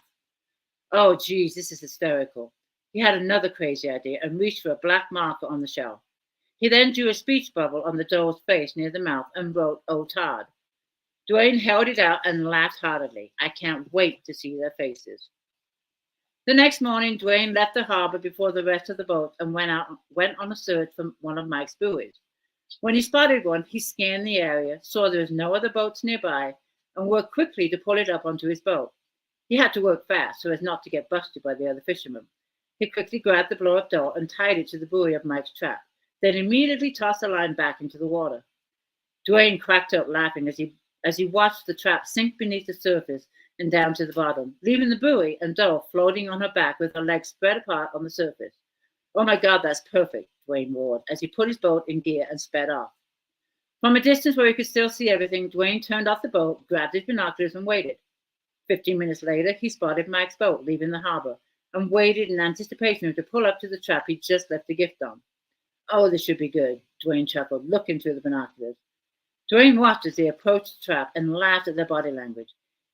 Oh, geez, this is hysterical. He had another crazy idea and reached for a black marker on the shelf. He then drew a speech bubble on the doll's face near the mouth and wrote, Oh, Todd. Dwayne held it out and laughed heartily. I can't wait to see their faces. The next morning, Dwayne left the harbor before the rest of the boats and went on a search for one of Mike's buoys. When he spotted one, he scanned the area, saw there was no other boats nearby, and worked quickly to pull it up onto his boat. He had to work fast so as not to get busted by the other fishermen. He quickly grabbed the blow-up doll and tied it to the buoy of Mike's trap, then immediately tossed the line back into the water. Dwayne cracked up laughing as he watched the trap sink beneath the surface and down to the bottom, leaving the buoy and doll floating on her back with her legs spread apart on the surface. Oh my God, that's perfect, Dwayne roared as he put his boat in gear and sped off. From a distance where he could still see everything, Dwayne turned off the boat, grabbed his binoculars, and waited. 15 minutes later, he spotted Mike's boat leaving the harbor and waited in anticipation of to pull up to the trap he'd just left the gift on. Oh, this should be good, Dwayne chuckled, looking through the binoculars. Dwayne watched as they approached the trap and laughed at their body language.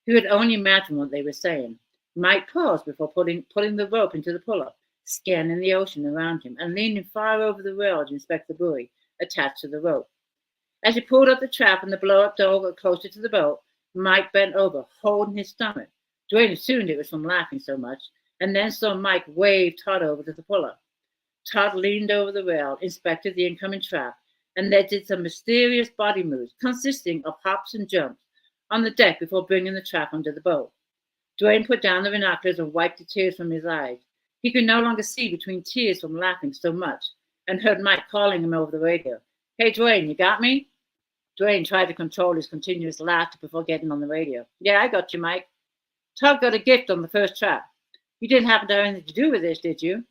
He could only imagine what they were saying. Mike paused before pulling the rope into the pull-up, scanning the ocean around him and leaning far over the rail to inspect the buoy attached to the rope. As he pulled up the trap and the blow-up doll got closer to the boat, Mike bent over, holding his stomach. Dwayne assumed it was from laughing so much, and then saw Mike wave Todd over to the pull-up. Todd leaned over the rail, inspected the incoming trap, and then did some mysterious body moves consisting of hops and jumps on the deck before bringing the trap onto the boat. Dwayne put down the binoculars and wiped the tears from his eyes. He could no longer see between tears from laughing so much and heard Mike calling him over the radio. Hey, Dwayne, you got me? Dwayne tried to control his continuous laughter before getting on the radio. Yeah, I got you, Mike. Todd got a gift on the first trap. You didn't happen to have anything to do with this, did you?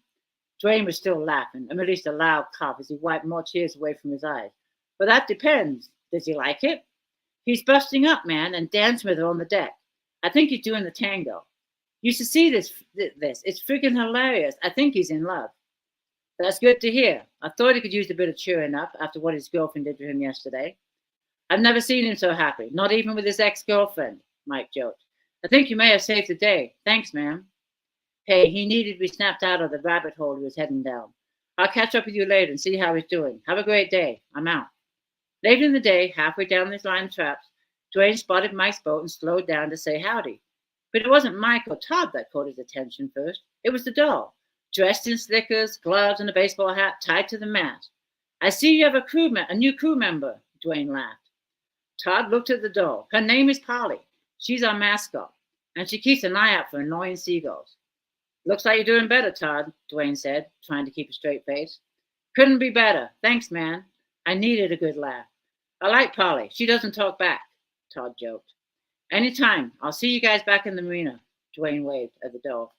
Dwayne was still laughing and released a loud cough as he wiped more tears away from his eyes. But that depends. Does he like it? He's busting up, man, and dancing with her on the deck. I think he's doing the tango. You should see this. It's freaking hilarious. I think he's in love. That's good to hear. I thought he could use a bit of cheering up after what his girlfriend did to him yesterday. I've never seen him so happy, not even with his ex-girlfriend, Mike joked. I think you may have saved the day. Thanks, ma'am. Hey, he needed to be snapped out of the rabbit hole he was heading down. I'll catch up with you later and see how he's doing. Have a great day. I'm out. Later in the day, halfway down this line of traps, Dwayne spotted Mike's boat and slowed down to say howdy. But it wasn't Mike or Todd that caught his attention first. It was the doll, dressed in slickers, gloves, and a baseball hat tied to the mast. I see you have a new crew member, Dwayne laughed. Todd looked at the doll. Her name is Polly. She's our mascot, and she keeps an eye out for annoying seagulls. Looks like you're doing better, Todd, Dwayne said, trying to keep a straight face. Couldn't be better. Thanks, man. I needed a good laugh. I like Polly. She doesn't talk back, Todd joked. Anytime. I'll see you guys back in the marina, Dwayne waved at the doll.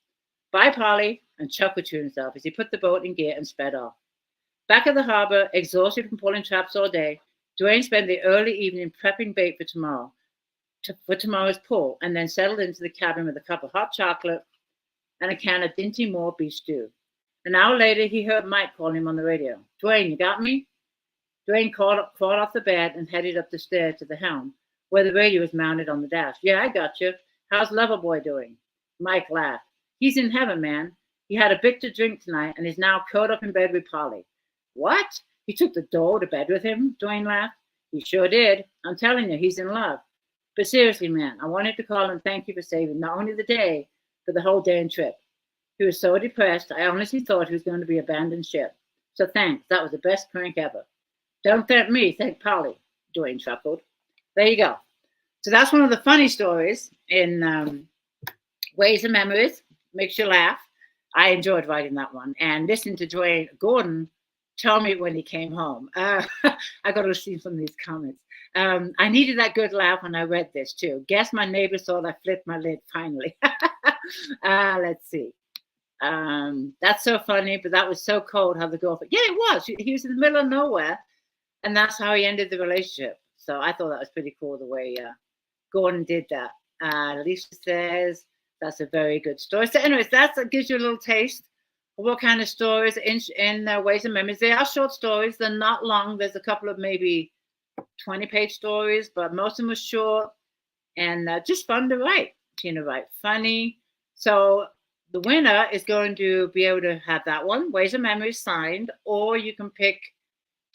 Bye, Polly, and chuckled to himself as he put the boat in gear and sped off. Back at the harbor, exhausted from pulling traps all day, Dwayne spent the early evening prepping bait for tomorrow's pull, and then settled into the cabin with a cup of hot chocolate and a can of Dinty Moore beef stew. An hour later, he heard Mike calling him on the radio. Dwayne, you got me? Dwayne crawled off the bed and headed up the stairs to the helm, where the radio was mounted on the dash. Yeah, I got you. How's Loverboy doing? Mike laughed. He's in heaven, man. He had a bit to drink tonight and is now curled up in bed with Polly. What? He took the dough to bed with him? Dwayne laughed. He sure did. I'm telling you, he's in love. But seriously, man, I wanted to call and thank you for saving not only the day, but the whole damn trip. He was so depressed, I honestly thought he was going to be abandoned ship. So thanks. That was the best prank ever. Don't thank me, thank Polly, Dwayne chuckled. There you go. So that's one of the funny stories in Ways and Memories. Makes you laugh. I enjoyed writing that one. And listening to Dwayne Gordon tell me when he came home. I got to see some of these comments. I needed that good laugh when I read this too. Guess my neighbor thought I flipped my lid finally. Let's see. That's so funny, but that was so cold how the girlfriend. Yeah, it was. He was in the middle of nowhere, and that's how he ended the relationship. So I thought that was pretty cool the way Gordon did that. Lisa says that's a very good story. So, anyways, that gives you a little taste of what kind of stories in Ways and Memories. They are short stories. They're not long. There's a couple of maybe 20-page stories, but most of them are short and just fun to write. Tina write funny. So the winner is going to be able to have that one, Ways and Memories, signed, or you can pick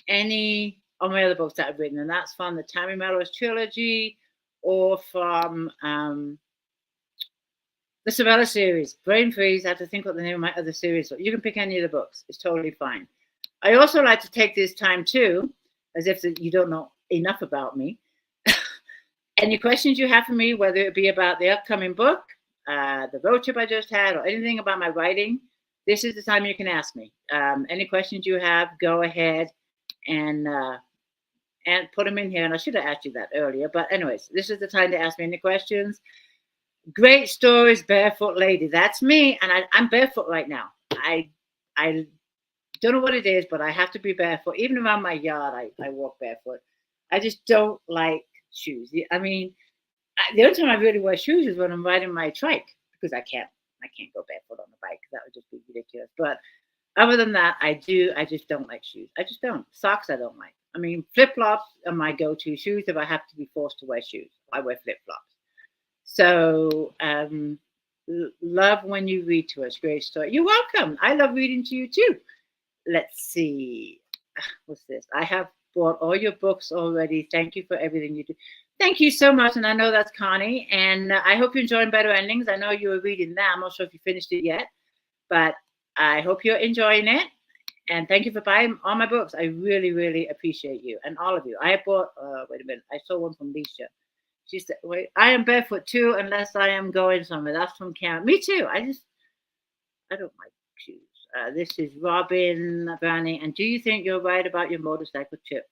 any of my other books that I've written, and that's from the Tammy Melrose trilogy or from the Sabella series. Brain freeze, I have to think what the name of my other series was. You can pick any of the books. It's totally fine. I also like to take this time too, as if you don't know enough about me. Any questions you have for me, whether it be about the upcoming book, the road trip I just had, or anything about my writing, this is the time you can ask me. Any questions you have, go ahead and put them in here. And I should have asked you that earlier. But anyways, this is the time to ask me any questions. Great stories, Barefoot Lady. That's me. And I'm barefoot right now. I don't know what it is, but I have to be barefoot. Even around my yard, I walk barefoot. I just don't like shoes. I mean, the only time I really wear shoes is when I'm riding my trike, because I can't go barefoot on the bike. That would just be ridiculous. But other than that, I just don't like shoes. I just don't. Socks I don't like. I mean, flip-flops are my go-to shoes if I have to be forced to wear shoes. I wear flip-flops. So love when you read to us. Great story. You're welcome. I love reading to you too. Let's see. What's this? I have bought all your books already. Thank you for everything you do. Thank you so much. And I know that's Connie. And I hope you're enjoying Better Endings. I know you were reading that. I'm not sure if you finished it yet, but I hope you're enjoying it. And thank you for buying all my books. I really, really appreciate you and all of you. I bought, wait a minute. I saw one from Lisa. She said, wait, I am barefoot too, unless I am going somewhere. That's from Karen. Me too. I don't like shoes. This is Robin Browning. And do you think you're right about your motorcycle trip?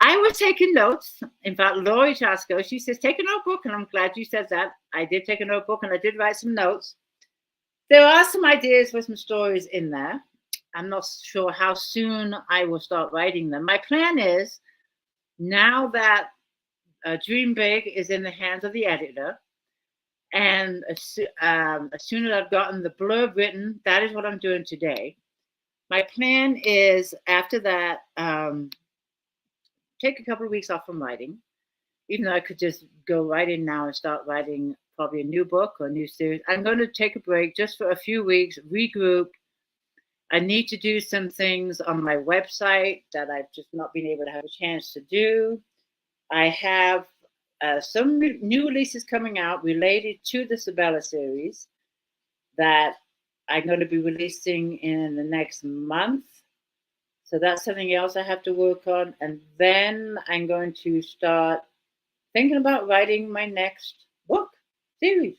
I was taking notes. In fact, Lori Chasko, she says, take a notebook. And I'm glad you said that. I did take a notebook and I did write some notes. There are some ideas for some stories in there. I'm not sure how soon I will start writing them. My plan is, now that Dream Big is in the hands of the editor, and as soon as I've gotten the blurb written, that is what I'm doing today. My plan is, after that, take a couple of weeks off from writing, even though I could just go right in now and start writing probably a new book or a new series. I'm going to take a break just for a few weeks, regroup. I need to do some things on my website that I've just not been able to have a chance to do. I have some new releases coming out related to the Sabella series that I'm going to be releasing in the next month. So that's something else I have to work on. And then I'm going to start thinking about writing my next book series.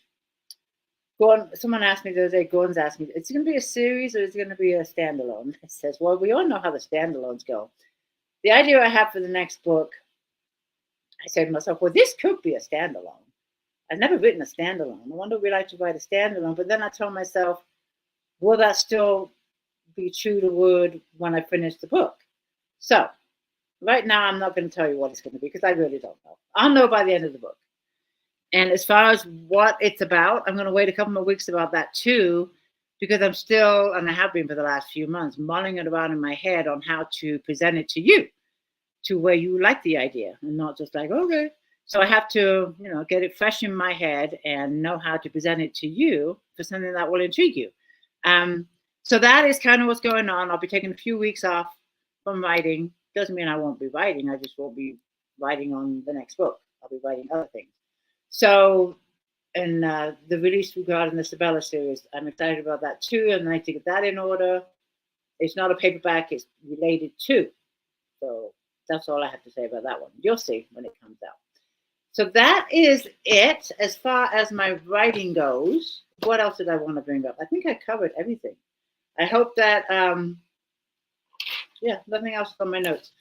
Someone asked me the other day, Gordon's asked me, is it going to be a series or is it going to be a standalone? I says, well, we all know how the standalones go. The idea I have for the next book, I said to myself, well, this could be a standalone. I've never written a standalone. I wonder if we'd like to write a standalone. But then I told myself, will that still be true to word when I finish the book? So right now, I'm not going to tell you what it's going to be because I really don't know. I'll know by the end of the book. And as far as what it's about, I'm going to wait a couple more weeks about that too, because I'm still, and I have been for the last few months, mulling it around in my head on how to present it to you, to where you like the idea and not just like, okay. So I have to, get it fresh in my head and know how to present it to you for something that will intrigue you. So that is kind of what's going on. I'll be taking a few weeks off from writing. Doesn't mean I won't be writing. I just won't be writing on the next book. I'll be writing other things. So, and the release regarding the Sabella series, I'm excited about that too. And I need to get that in order. It's not a paperback. It's related to. So that's all I have to say about that one. You'll see when it comes out. So that is it as far as my writing goes. What else did I want to bring up? I think I covered everything. I hope that, nothing else on my notes.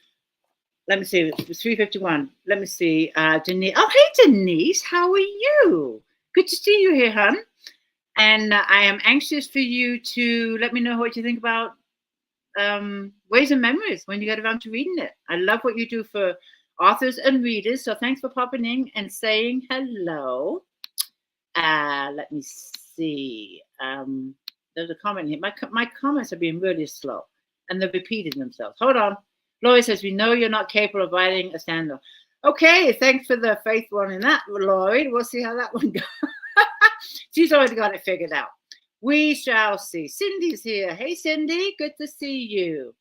Let me see. It was 3:51. Let me see. Denise. Oh, hey, Denise. How are you? Good to see you here, hon. And I am anxious for you to let me know what you think about Ways and Memories when you get around to reading it. I love what you do for authors and readers. So thanks for popping in and saying hello. Let me see. There's a comment here. My comments are being really slow and they're repeating themselves. Hold on. Lori says, we know you're not capable of writing a stand-up. Okay, thanks for the faith one in that, Lori. We'll see how that one goes. She's already got it figured out. We shall see. Cindy's here. Hey, Cindy, good to see you.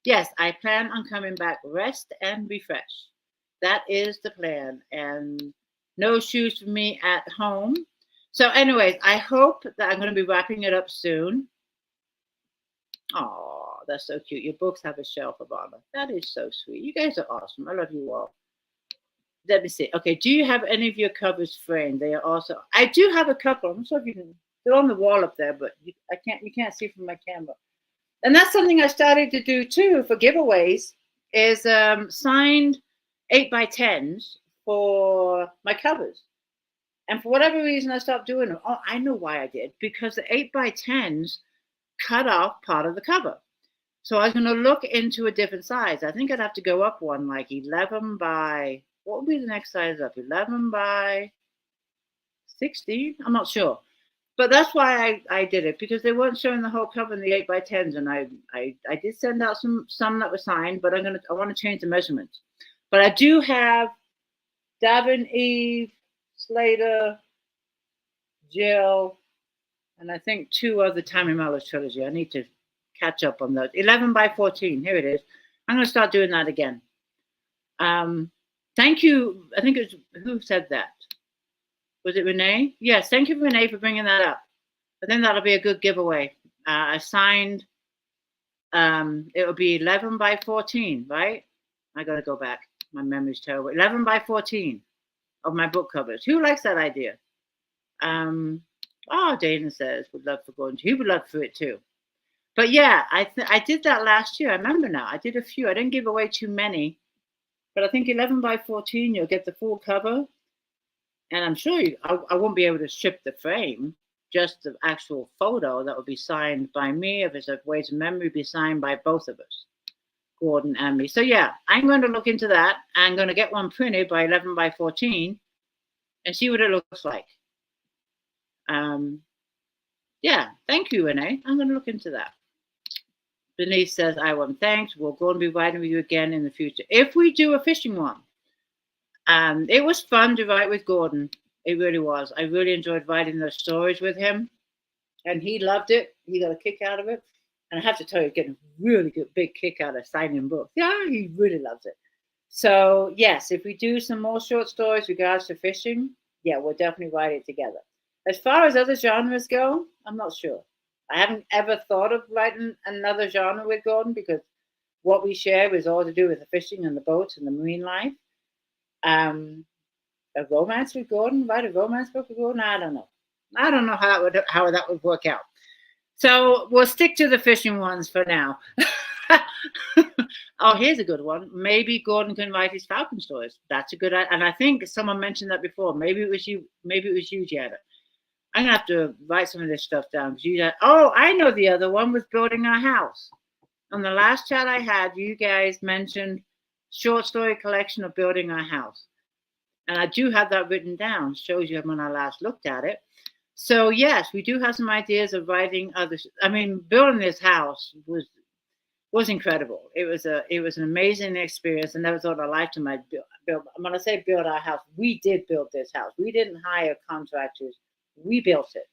Yes, I plan on coming back, rest and refresh. That is the plan. And no shoes for me at home. So anyways, I hope that I'm going to be wrapping it up soon. Oh, that's so cute. Your books have a shelf of honor. That is so sweet. You guys are awesome. I love you all. Let me see. Okay, do you have any of your covers framed? They are also. I do have a couple. I'm not sure if you can. They're on the wall up there, but you can't see from my camera. And that's something I started to do too for giveaways. Is signed 8x10s for my covers. And for whatever reason, I stopped doing them. Oh, I know why I did. Because the 8x10s cut off part of the cover. So I was going to look into a different size. I think I'd have to go up one like 11 by, what would be the next size up? 11 by 16? I'm not sure. But that's why I did it, because they weren't showing the whole cover in the 8x10s. And I did send out some that were signed, but I want to change the measurements. But I do have Davin, Eve, Slater, Jill, and I think 2 other Tammy Mello's trilogy. I need to catch up on those. 11 by 14. Here it is. I'm going to start doing that again. Thank you. I think it was, who said that? Was it Renee? Yes. Thank you, Renee, for bringing that up. I think that'll be a good giveaway. I signed, it'll be 11 by 14, right? I got to go back. My memory's terrible. 11 by 14 of my book covers. Who likes that idea? Oh, Dana says, would love for Gordon. He would love for it too. But yeah, I did that last year. I remember now. I did a few. I didn't give away too many. But I think 11 by 14, you'll get the full cover. And I'm sure I won't be able to ship the frame, just the actual photo that will be signed by me. If it's a Ways of Memory, be signed by both of us, Gordon and me. So yeah, I'm going to look into that. I'm going to get one printed by 11 by 14 and see what it looks like. Yeah, thank you, Renee. I'm going to look into that. Denise says, I want thanks. We're going to be writing with you again in the future. If we do a fishing one. It was fun to write with Gordon. It really was. I really enjoyed writing those stories with him. And he loved it. He got a kick out of it. And I have to tell you, getting a really good big kick out of signing books. Yeah, he really loves it. So, yes, if we do some more short stories regards to fishing, yeah, we'll definitely write it together. As far as other genres go, I'm not sure. I haven't ever thought of writing another genre with Gordon because what we share is all to do with the fishing and the boats and the marine life. A romance with Gordon, write a romance book with Gordon? I don't know. I don't know how that would work out. So we'll stick to the fishing ones for now. Oh, here's a good one. Maybe Gordon can write his Falcon stories. That's a good idea. And I think someone mentioned that before. Maybe it was you, Janet. I'm gonna have to write some of this stuff down because you. Oh, I know the other one was building our house. On the last chat I had, you guys mentioned short story collection of building our house, and I do have that written down. Shows you when I last looked at it. So yes, we do have some ideas of writing others. I mean, building this house was incredible. It was an amazing experience. I never thought in a lifetime I'd build. When I say build our house, we did build this house. We didn't hire contractors. We built it.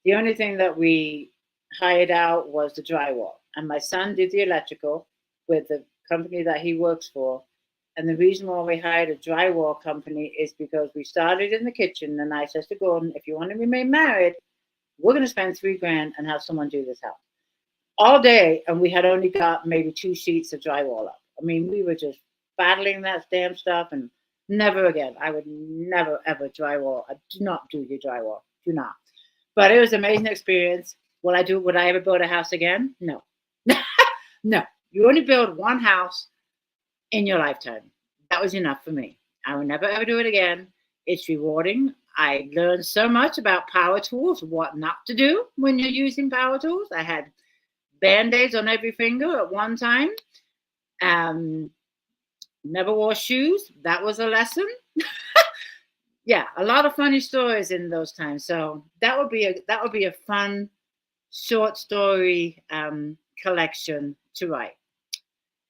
The only thing that we hired out was the drywall, and my son did the electrical with the company that he works for. And the reason why we hired a drywall company is because we started in the kitchen, and I said to Gordon, if you want to remain married, we're going to spend $3,000 and have someone do this house all day, and we had only got maybe 2 sheets of drywall up. I mean, we were just battling that damn stuff, and never again. I would never ever drywall. I do not do your drywall. Do not. But it was an amazing experience. Would I ever build a house again? No. No. You only build one house in your lifetime. That was enough for me. I will never ever do it again. It's rewarding. I learned so much about power tools, what not to do when you're using power tools. I had Band-Aids on every finger at one time. Never wore shoes. That was a lesson. Yeah, a lot of funny stories in those times. So that would be a fun short story collection to write.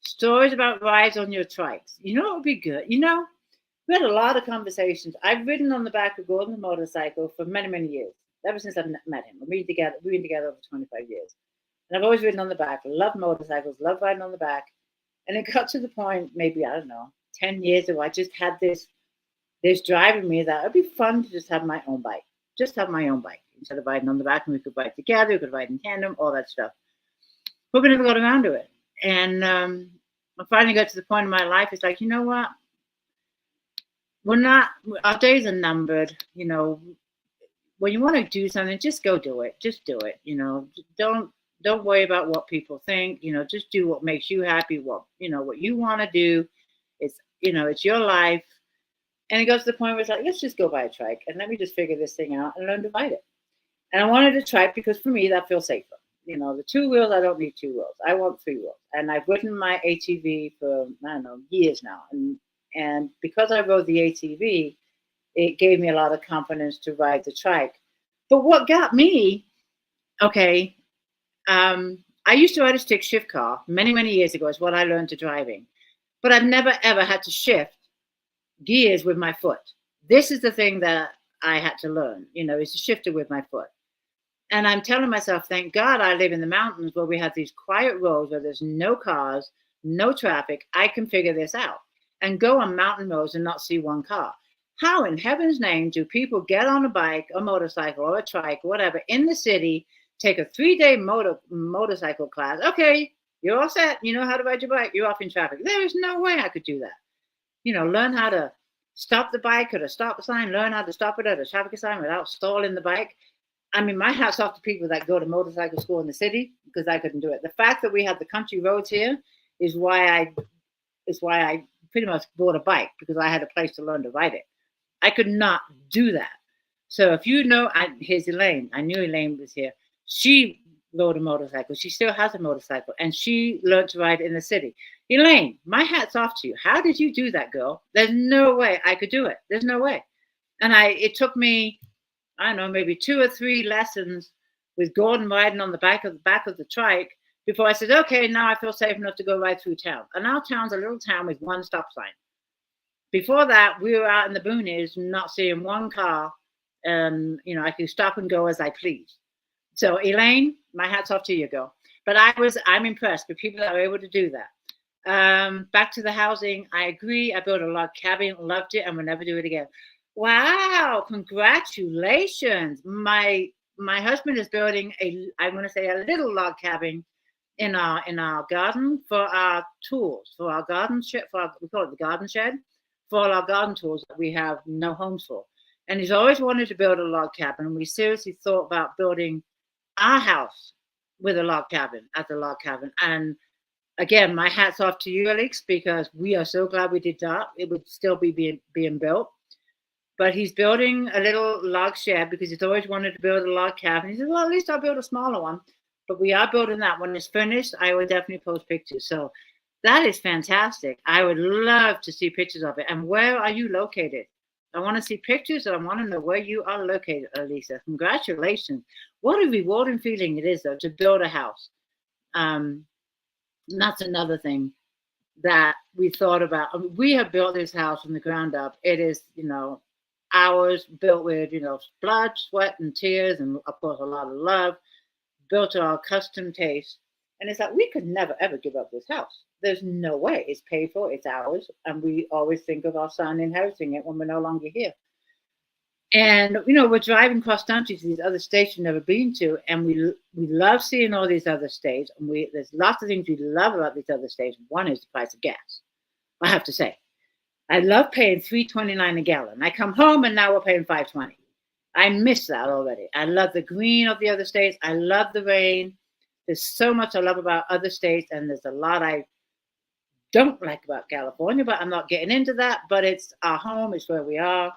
Stories about rides on your trikes. You know what would be good? You know, we had a lot of conversations. I've ridden on the back of Gordon's motorcycle for many, many years. Ever since I met him. We've been together over 25 years. And I've always ridden on the back. I love motorcycles, love riding on the back. And it got to the point, maybe, I don't know, 10 years ago, I just had this driving me that it'd be fun to just have my own bike. Just have my own bike. Instead of riding on the back, and we could ride together, we could ride in tandem, all that stuff. But we never got around to it. And I finally got to the point in my life, it's like, you know what? Our days are numbered. You know, when you want to do something, just go do it. Just do it. You know, don't worry about what people think. You know, just do what makes you happy. What you want to do. It's your life. And it goes to the point where it's like, let's just go buy a trike and let me just figure this thing out and learn to ride it. And I wanted a trike because for me that feels safer. You know, the 2 wheels, I don't need 2 wheels. I want 3 wheels. And I've ridden my ATV for, I don't know, years now. And because I rode the ATV, it gave me a lot of confidence to ride the trike. But what got me, okay, I used to ride a stick shift car many, many years ago is what I learned to driving. But I've never, ever had to shift gears with my foot. This is the thing that I had to learn, is to shift it with my foot. And I'm telling myself, thank God I live in the mountains where we have these quiet roads where there's no cars, no traffic. I can figure this out and go on mountain roads and not see one car. How in heaven's name do people get on a bike, a motorcycle, or a trike, whatever, in the city, take a 3-day motorcycle class? Okay, you're all set. You know how to ride your bike. You're off in traffic. There is no way I could do that. Learn how to stop the bike at a stop sign, learn how to stop it at a traffic sign without stalling the bike. I mean, my hat's off to people that go to motorcycle school in the city because I couldn't do it. The fact that we have the country roads here is why I pretty much bought a bike, because I had a place to learn to ride it. I could not do that. So if you know, here's Elaine. I knew Elaine was here. She rode a motorcycle. She still has a motorcycle, and she learned to ride in the city. Elaine, my hat's off to you. How did you do that, girl? There's no way I could do it. There's no way. And it took me, I don't know, maybe 2 or 3 lessons with Gordon riding on the back of the trike before I said, okay, now I feel safe enough to go right through town. And our town's a little town with 1 stop sign. Before that, we were out in the boonies, not seeing 1 car. I could stop and go as I please. So Elaine, my hat's off to you, girl. But I'm impressed with people that are able to do that. Back to the housing, I agree. I built a log cabin, loved it, and will never do it again. Wow, congratulations. My husband is building a little log cabin in our garden for our tools, for our garden shed, we call it the garden shed, for all our garden tools that we have no homes for. And he's always wanted to build a log cabin. And we seriously thought about building our house with a log cabin, at the log cabin. And again, my hat's off to you, Alex, because we are so glad we did that. It would still be being built. But he's building a little log shed because he's always wanted to build a log cabin. He said, well, at least I'll build a smaller one. But we are building that. When it's finished, I will definitely post pictures. So that is fantastic. I would love to see pictures of it. And where are you located? I want to see pictures, and I want to know where you are located, Elisa. Congratulations. What a rewarding feeling it is, though, to build a house. And that's another thing that we thought about. I mean, we have built this house from the ground up. It is, ours, built with, blood, sweat, and tears, and of course, a lot of love, built to our custom taste. And it's like, we could never, ever give up this house. There's no way. It's paid for, it's ours. And we always think of our son inheriting it when we're no longer here. And, we're driving cross country to these other states we've never been to. And we love seeing all these other states. And there's lots of things we love about these other states. One is the price of gas. I have to say, I love paying $3.29 a gallon. I come home and now we're paying $5.20. I miss that already. I love the green of the other states. I love the rain. There's so much I love about other states, and there's a lot I don't like about California, but I'm not getting into that. But it's our home. It's where we are.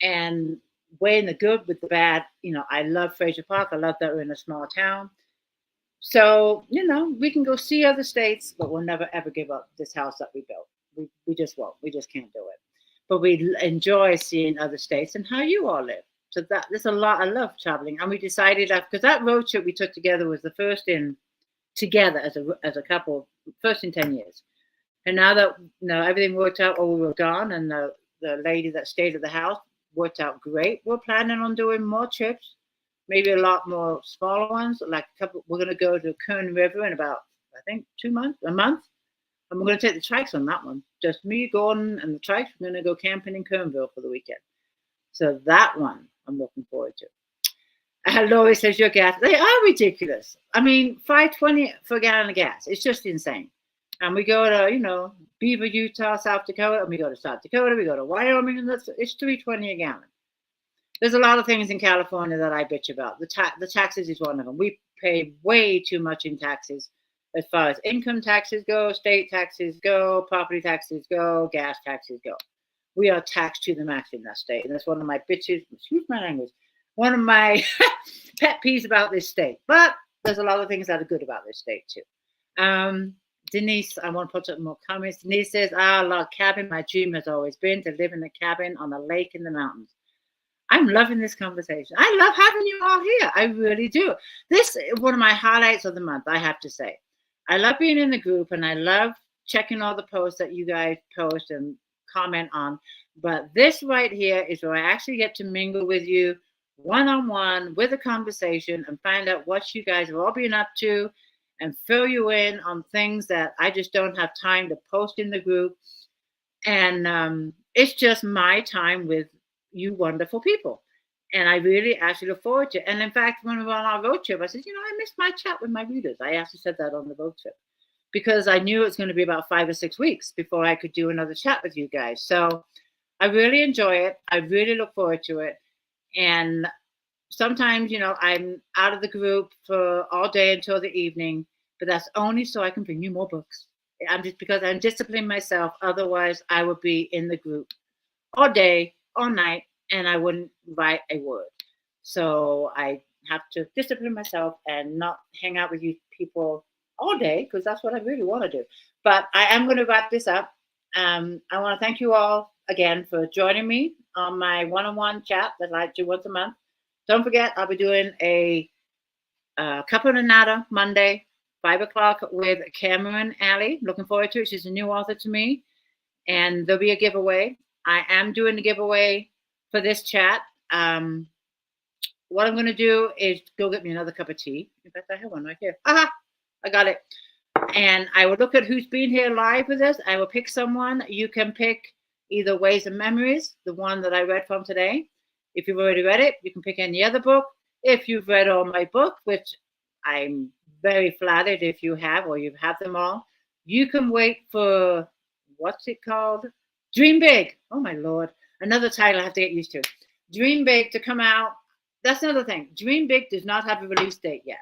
And weighing the good with the bad, I love Fraser Park. I love that we're in a small town. So, we can go see other states, but we'll never, ever give up this house that we built. We just won't. We just can't do it. But we enjoy seeing other states and how you all live. So there's a lot. I love traveling. And we decided that because that road trip we took together was the first together as a couple, first in 10 years. And now that everything worked out, we were gone, and the lady that stayed at the house worked out great. We're planning on doing more trips, maybe a lot more smaller ones. Like we're going to go to Kern River in about, I think, a month. And we're going to take the trikes on that one. Just me, Gordon, and the trikes. We're going to go camping in Kernville for the weekend. So that one I'm looking forward to. Lori says your gas. They are ridiculous. I mean, $5.20 for a gallon of gas. It's just insane. And we go to, Beaver, Utah, South Dakota, and we go to South Dakota, we go to Wyoming, and it's $3.20 a gallon. There's a lot of things in California that I bitch about. The taxes is one of them. We pay way too much in taxes as far as income taxes go, state taxes go, property taxes go, gas taxes go. We are taxed to the max in that state. And that's one of my bitches, excuse my language, one of my pet peeves about this state. But there's a lot of things that are good about this state too. Denise, I want to put some more comments. Denise says, log cabin. My dream has always been to live in a cabin on a lake in the mountains. I'm loving this conversation. I love having you all here. I really do. This is one of my highlights of the month, I have to say. I love being in the group, and I love checking all the posts that you guys post and comment on. But this right here is where I actually get to mingle with you one-on-one with a conversation and find out what you guys have all been up to and fill you in on things that I just don't have time to post in the group. And it's just my time with you wonderful people. And I really actually look forward to it. And in fact, when we were on our road trip, I said, I missed my chat with my readers. I actually said that on the road trip because I knew it was going to be about 5 or 6 weeks before I could do another chat with you guys. So I really enjoy it. I really look forward to it. And sometimes, I'm out of the group for all day until the evening, but that's only so I can bring you more books. Because I'm disciplining myself. Otherwise, I would be in the group all day, all night, and I wouldn't write a word. So I have to discipline myself and not hang out with you people all day, because that's what I really want to do. But I am going to wrap this up. I want to thank you all again for joining me on my one-on-one chat that I do once a month. Don't forget, I'll be doing a Cup and a Natter Monday, 5 o'clock with Cameron Alley. Looking forward to it. She's a new author to me. And there'll be a giveaway. I am doing the giveaway for this chat. What I'm going to do is go get me another cup of tea. In fact, I have one right here. Aha! I got it. And I will look at who's been here live with us. I will pick someone. You can pick either Ways and Memories, the one that I read from today. If you've already read it, you can pick any other book. If you've read all my books, which I'm very flattered if you have, or you've had them all, you can wait for, what's it called? Dream Big. Oh, my Lord. Another title I have to get used to. Dream Big to come out. That's another thing. Dream Big does not have a release date yet.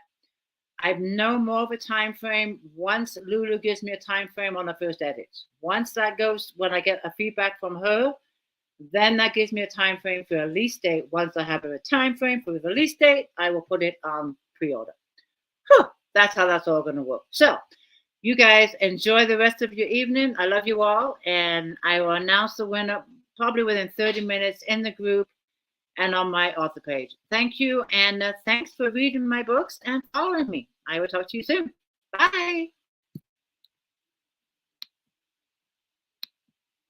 I've no more of a time frame once Lulu gives me a time frame on the first edits. Once that goes, when I get a feedback from her, Then that gives me a time frame for release date. Once I have a time frame for the release date, I will put it on pre-order. Whew, that's how that's all going to work. So you guys enjoy the rest of your evening. I love you all, and I will announce the winner probably within 30 minutes in the group and on my author page. Thank you, and thanks for reading my books and following me. I will talk to you soon. Bye.